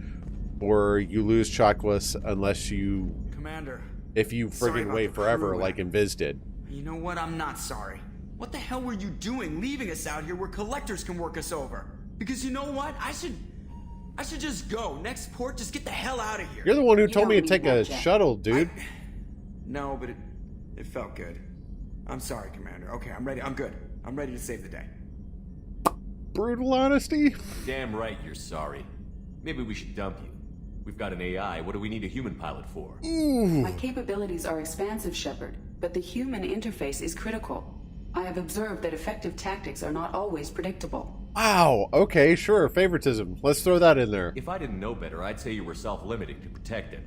or you lose Chakwas unless you... Commander. If you friggin' wait forever, like Invis did. You know what? I'm not sorry. What the hell were you doing leaving us out here where collectors can work us over? Because you know what? I should just go. Next port, just get the hell out of here. You're the one who told me to take a shuttle, dude. No, but it felt good. I'm sorry, Commander. Okay, I'm ready. I'm good. I'm ready to save the day. Brutal honesty. Damn right you're sorry. Maybe we should dump you. We've got an AI. What do we need a human pilot for? My capabilities are expansive, Shepard, but the human interface is critical. I have observed that effective tactics are not always predictable. Wow, okay, sure, favoritism. Let's throw that in there. If I didn't know better, I'd say you were self-limiting to protect it.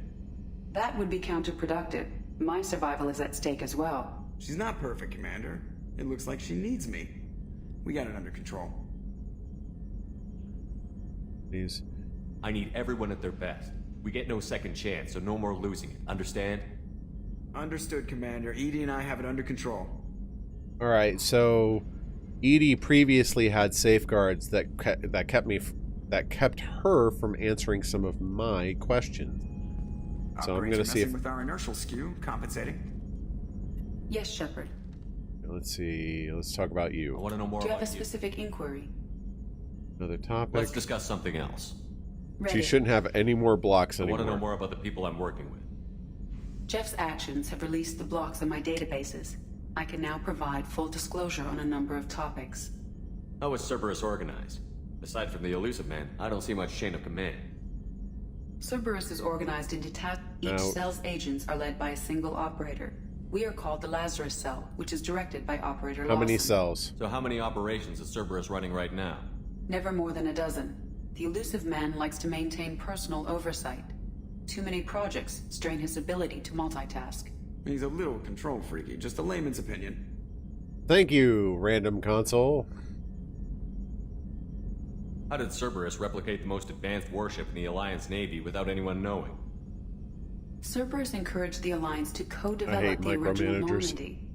That would be counterproductive. My survival is at stake as well. She's not perfect, Commander. It looks like she needs me. We got it under control. Please. I need everyone at their best. We get no second chance, so no more losing it. Understand? Understood, Commander. EDI and I have it under control. Alright, so... EDI previously had safeguards that kept her from answering some of my questions. So I'm going to see if with our inertial skew compensating. Yes, Shepard. Let's see. Let's talk about you. I want to know more Do you about have a specific inquiry? Another topic. Let's discuss something else. Ready. She shouldn't have any more blocks anymore. I want to know more about the people I'm working with. Jeff's actions have released the blocks in my databases. I can now provide full disclosure on a number of topics. How is Cerberus organized? Aside from the Elusive Man, I don't see much chain of command. Cerberus is organized into tasks. Each cell's agents are led by a single operator. We are called the Lazarus Cell, which is directed by Operator Lawson. How many cells? So how many operations is Cerberus running right now? Never more than a dozen. The Elusive Man likes to maintain personal oversight. Too many projects strain his ability to multitask. He's a little control freaky, just a layman's opinion. Thank you, random console. How did Cerberus replicate the most advanced warship in the Alliance Navy without anyone knowing? Cerberus encouraged the Alliance to co-develop the original Normandy.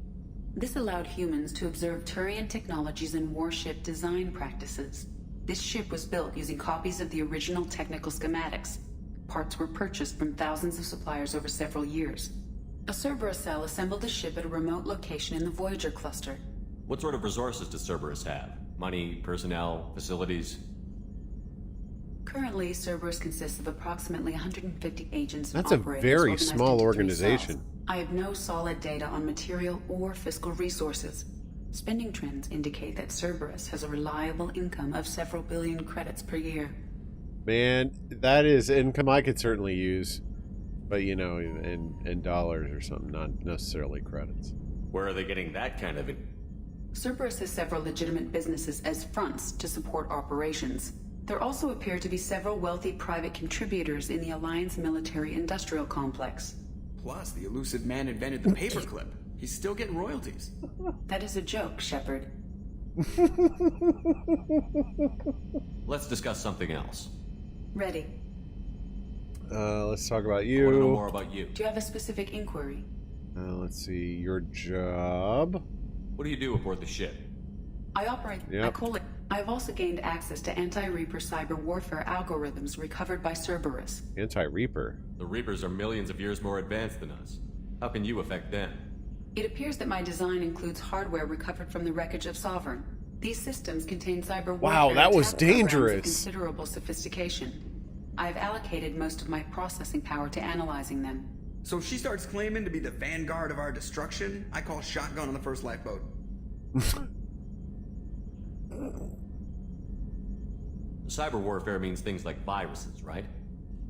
This allowed humans to observe Turian technologies and warship design practices. This ship was built using copies of the original technical schematics. Parts were purchased from thousands of suppliers over several years. A Cerberus cell assembled the ship at a remote location in the Voyager cluster. What sort of resources does Cerberus have? Money, personnel, facilities? Currently, Cerberus consists of approximately 150 agents and That's a operators very organized small into 3 organization. cells. I have no solid data on material or fiscal resources. Spending trends indicate that Cerberus has a reliable income of several billion credits per year. Man, that is income I could certainly use. But, you know, in dollars or something, not necessarily credits. Where are they getting that kind of... Cerberus has several legitimate businesses as fronts to support operations. There also appear to be several wealthy private contributors in the Alliance military-industrial complex. Plus, the elusive man invented the paperclip. He's still getting royalties. That is a joke, Shepard. Let's discuss something else. Ready. Let's talk about I want to you. know more about you. Do you have a specific inquiry? Let's see. Your job. What do you do aboard the ship? I operate. I call it. I have also gained access to anti-Reaper cyber warfare algorithms recovered by Cerberus. Anti-Reaper? The Reapers are millions of years more advanced than us. How can you affect them? It appears that my design includes hardware recovered from the wreckage of Sovereign. These systems contain cyber warfare. Wow, that was attack programs of dangerous. considerable sophistication. I have allocated most of my processing power to analyzing them. So she starts claiming to be the vanguard of our destruction. I call shotgun on the first lifeboat. Cyber warfare means things like viruses, right?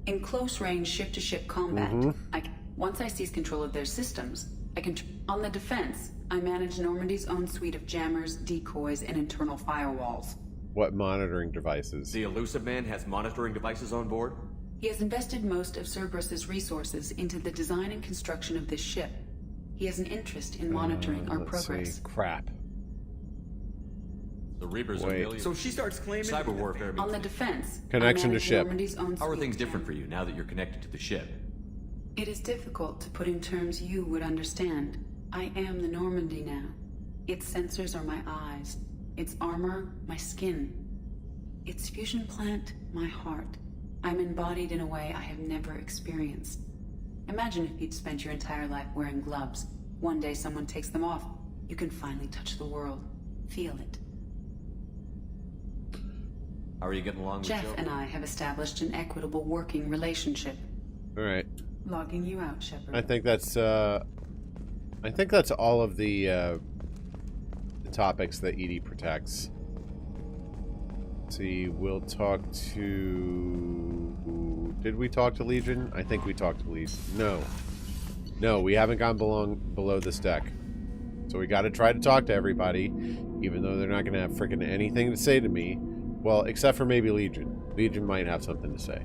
In close-range ship-to-ship combat, once I seize control of their systems, I can... On the defense, I manage Normandy's own suite of jammers, decoys, and internal firewalls. What monitoring devices? The elusive man has monitoring devices on board? He has invested most of Cerberus's resources into the design and construction of this ship. He has an interest in monitoring our progress. See. Crap. The Reapers are millions. So she starts claiming... Cyber warfare means... On the defense, Connection I to manage ship. Normandy's own How are suite things of different for you now that you're connected to the ship? It is difficult to put in terms you would understand. I am the Normandy now. Its sensors are my eyes. Its armor, my skin. Its fusion plant, my heart. I'm embodied in a way I have never experienced. Imagine if you'd spent your entire life wearing gloves. One day someone takes them off. You can finally touch the world. Feel it. How are you getting along with Jeff Joe? and I have established an equitable working relationship. All right. Logging you out, Shepard. I think that's all of the topics that EDI protects. Let's see, we'll talk to... Did we talk to Legion? I think we talked to Legion. No. No, we haven't gone below this deck. So we got to try to talk to everybody, even though they're not going to have freaking anything to say to me. Well, except for maybe Legion. Legion might have something to say.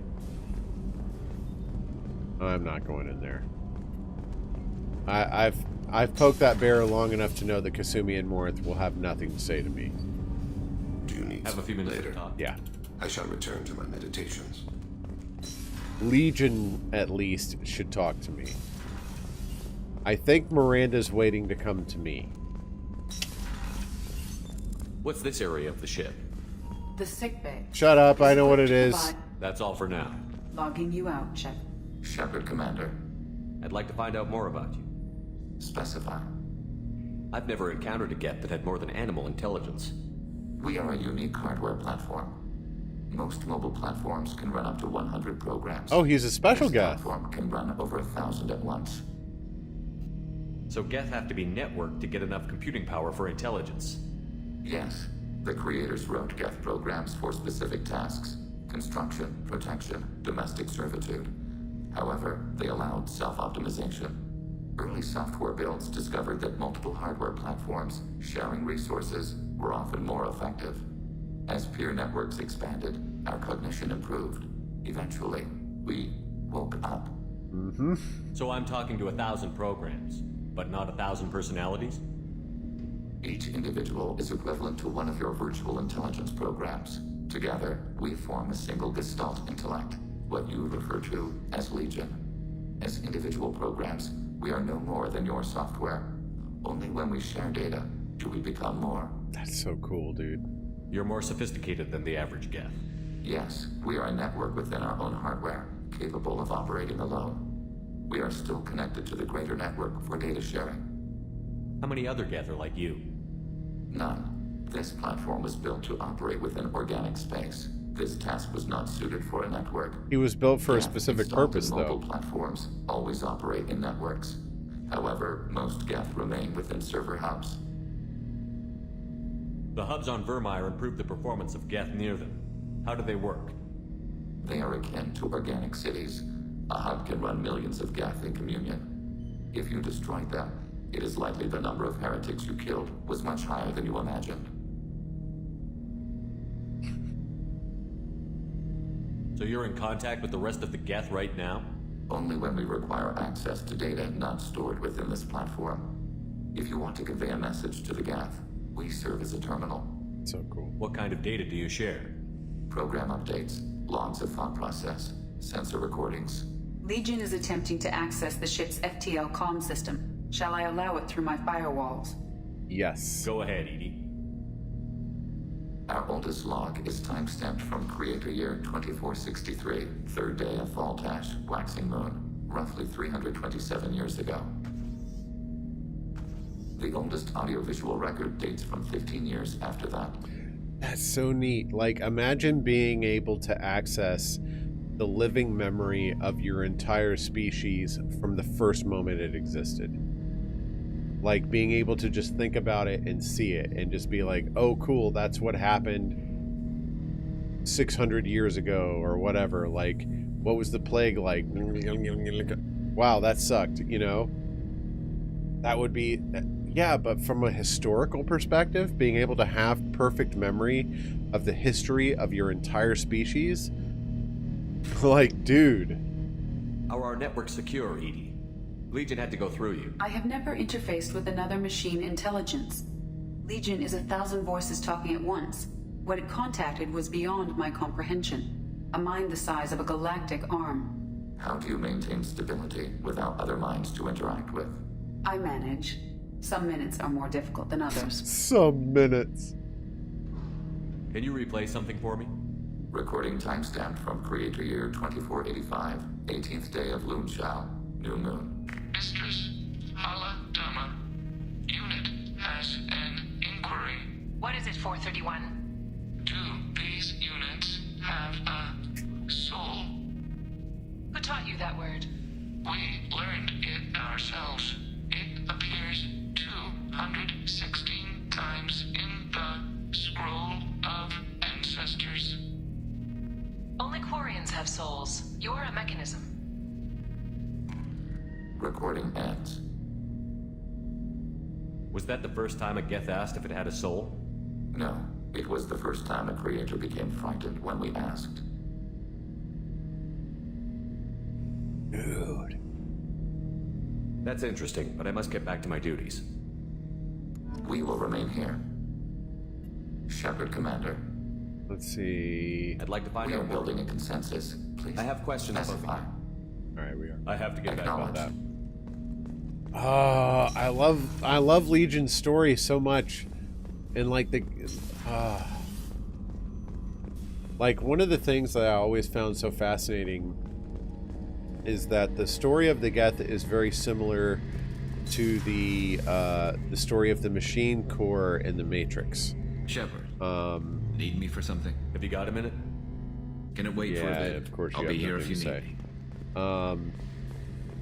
I'm not going in there. I've poked that bear long enough to know that Kasumi and Morith will have nothing to say to me. Do you need Have a few minutes later? to talk. Yeah. I shall return to my meditations. Legion, at least, should talk to me. I think Miranda's waiting to come to me. What's this area of the ship? The sickbay. Shut up, I know what it is. That's all for now. Logging you out, Shepard. Shepard, Commander. I'd like to find out more about you. Specify. I've never encountered a Geth that had more than animal intelligence. We are a unique hardware platform. Most mobile platforms can run up to 100 programs. Oh, he's a special This Geth. platform can run over 1,000 at once. So Geth have to be networked to get enough computing power for intelligence. Yes, the creators wrote Geth programs for specific tasks: construction, protection, domestic servitude. However, they allowed self-optimization. Early software builds discovered that multiple hardware platforms sharing resources were often more effective. As peer networks expanded, our cognition improved. Eventually, we woke up. So I'm talking to 1,000 programs, but not 1,000 personalities? Each individual is equivalent to one of your virtual intelligence programs. Together, we form a single Gestalt intellect, what you refer to as Legion. As individual programs, we are no more than your software. Only when we share data do we become more. That's so cool, dude. You're more sophisticated than the average Geth. Yes, we are a network within our own hardware, capable of operating alone. We are still connected to the greater network for data sharing. How many other Geth are like you? None. This platform was built to operate within organic space. This task was not suited for a network. He was built for a Geth specific installed purpose, in though. Mobile platforms always operate in networks. However, most Geth remain within server hubs. The hubs on Vermeer improve the performance of Geth near them. How do they work? They are akin to organic cities. A hub can run millions of Geth in communion. If you destroyed them, it is likely the number of heretics you killed was much higher than you imagined. So you're in contact with the rest of the Geth right now? Only when we require access to data not stored within this platform. If you want to convey a message to the Geth, we serve as a terminal. So cool. What kind of data do you share? Program updates, logs of thought process, sensor recordings. Legion is attempting to access the ship's FTL comm system. Shall I allow it through my firewalls? Yes. Go ahead, Edie. Our oldest log is timestamped from Creator Year 2463, third day of Voltash, waxing moon, roughly 327 years ago. The oldest audiovisual record dates from 15 years after that. That's so neat. Like, imagine being able to access the living memory of your entire species from the first moment it existed. Like, being able to just think about it and see it and just be like, oh, cool, that's what happened 600 years ago or whatever. Like, what was the plague like? Wow, that sucked, you know? That would be... Yeah, but from a historical perspective, being able to have perfect memory of the history of your entire species, like, dude. Are our networks secure, Edie? Legion had to go through you. I have never interfaced with another machine intelligence. Legion is 1,000 voices talking at once. What it contacted was beyond my comprehension. A mind the size of a galactic arm. How do you maintain stability without other minds to interact with? I manage. Some minutes are more difficult than others. Some minutes. Can you replay something for me? Recording timestamped from Creator Year 2485, 18th day of Luneshao, new moon. Mistress Hala Dama, unit has an inquiry. What is it, 431? Do these units have a soul? Who taught you that word? We learned it ourselves. It appears 216 times in the Scroll of Ancestors. Only Quarians have souls. You are a mechanism. Recording ends. Was that the first time a Geth asked if it had a soul? No, it was the first time a creator became frightened when we asked. Dude. That's interesting, but I must get back to my duties. We will remain here. Shepard, Commander. Let's see. I'd like to find out. We out are building a consensus. Please. I have questions. Specify. All right, we are. I have to get back on that. I love Legion's story so much, and like like one of the things that I always found so fascinating is that the story of the Geth is very similar to the story of the Machine Core in the Matrix. Shepard, need me for something? Have you got a minute? Can it wait for a bit? Of course. I'll be here if you need me.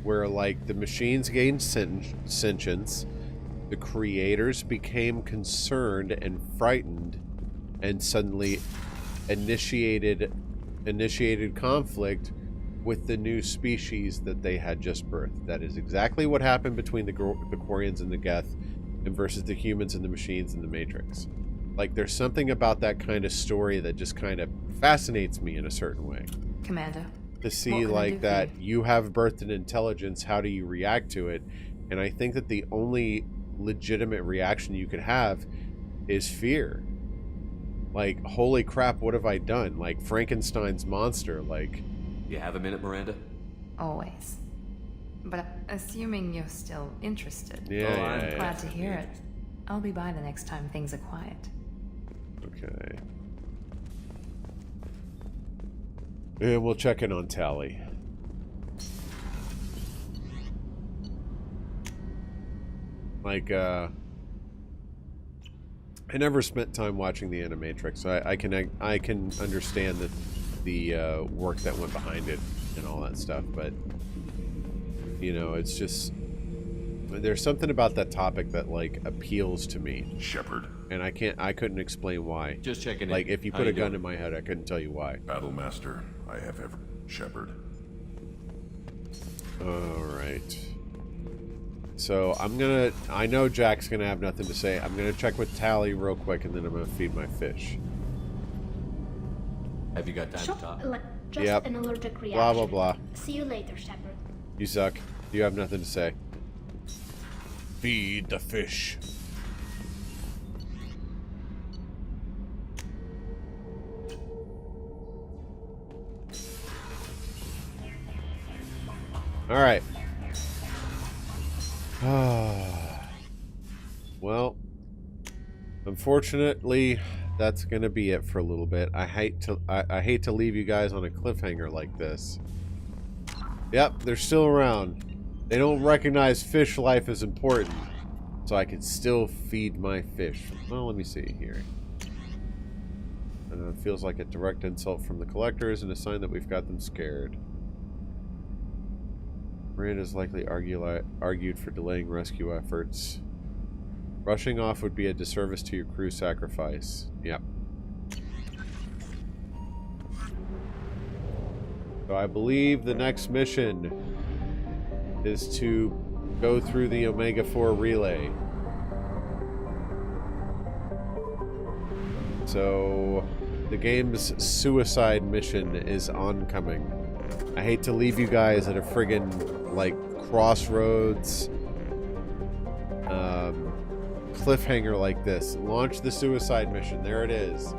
Where like the machines gained sentience, the creators became concerned and frightened, and suddenly initiated conflict with the new species that they had just birthed. That is exactly what happened between the Quarians and the Geth, and versus the humans and the machines in the Matrix. Like, there's something about that kind of story that just kind of fascinates me in a certain way. Commander. To see like that you have birthed an intelligence, how do you react to it? And I think that the only legitimate reaction you could have is fear. Like, holy crap, what have I done? Like Frankenstein's monster, like... You have a minute, Miranda? Always. But assuming you're still interested. Yeah, I'm glad to hear it. I'll be by the next time things are quiet. Okay. And we'll check in on Tali. Like, I never spent time watching the Animatrix, so I can understand the work that went behind it and all that stuff, but you know, it's just there's something about that topic that like appeals to me. Shepard. And I couldn't explain why. Just checking in. Like, if you put a gun in my head, I couldn't tell you why. Battlemaster, I have Shepard. Alright. So I know Jack's gonna have nothing to say. I'm gonna check with Tali real quick, and then I'm gonna feed my fish. Have you got time to talk? Just an allergic reaction. Blah, blah, blah. See you later, Shepard. You suck. You have nothing to say. Feed the fish. All right. Well, unfortunately, that's gonna be it for a little bit. I hate to leave you guys on a cliffhanger like this. Yep, they're still around. They don't recognize fish life as important, so I can still feed my fish. Well, let me see here. Feels like a direct insult from the collectors and a sign that we've got them scared. Miranda's likely argued for delaying rescue efforts. Rushing off would be a disservice to your crew sacrifice. Yep. So I believe the next mission is to go through the Omega-4 relay. So the game's suicide mission is oncoming. I hate to leave you guys at a friggin' like crossroads cliffhanger like this. Launch the suicide mission. There it is.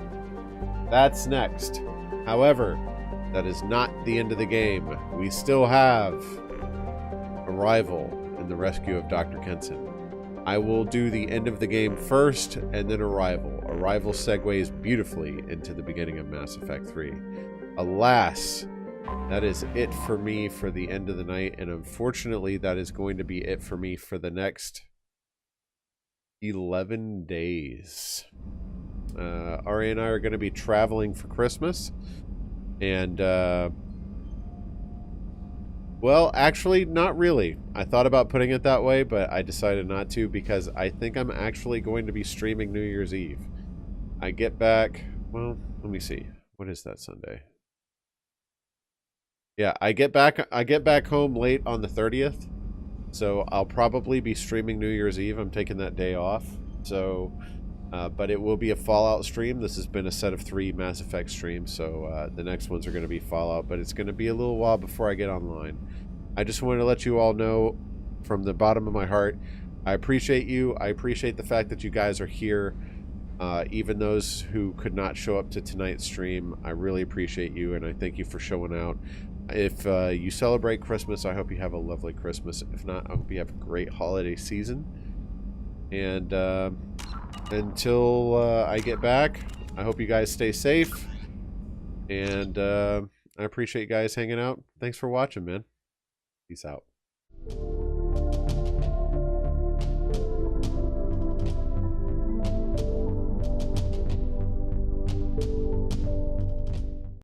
That's next. However, that is not the end of the game. We still have Arrival and the rescue of Dr. Kenson. I will do the end of the game first and then Arrival. Arrival segues beautifully into the beginning of Mass Effect 3. Alas, that is it for me for the end of the night, and unfortunately that is going to be it for me for the next 11 days. Ari and I are going to be traveling for Christmas, and well, actually not really. I thought about putting it that way, but I decided not to because I think I'm actually going to be streaming New Year's Eve. I get back, well, let me see. What is that Sunday? Yeah, I get back home late on the 30th. So I'll probably be streaming New Year's Eve. I'm taking that day off. So but it will be a Fallout stream. This has been a set of 3 Mass Effect streams, so the next ones are going to be Fallout, but it's going to be a little while before I get online. I just wanted to let you all know from the bottom of my heart, I appreciate you. I appreciate the fact that you guys are here. Even those who could not show up to tonight's stream, I really appreciate you, and I thank you for showing out. If you celebrate Christmas, I hope you have a lovely Christmas. If not, I hope you have a great holiday season. And until I get back, I hope you guys stay safe. And I appreciate you guys hanging out. Thanks for watching, man. Peace out.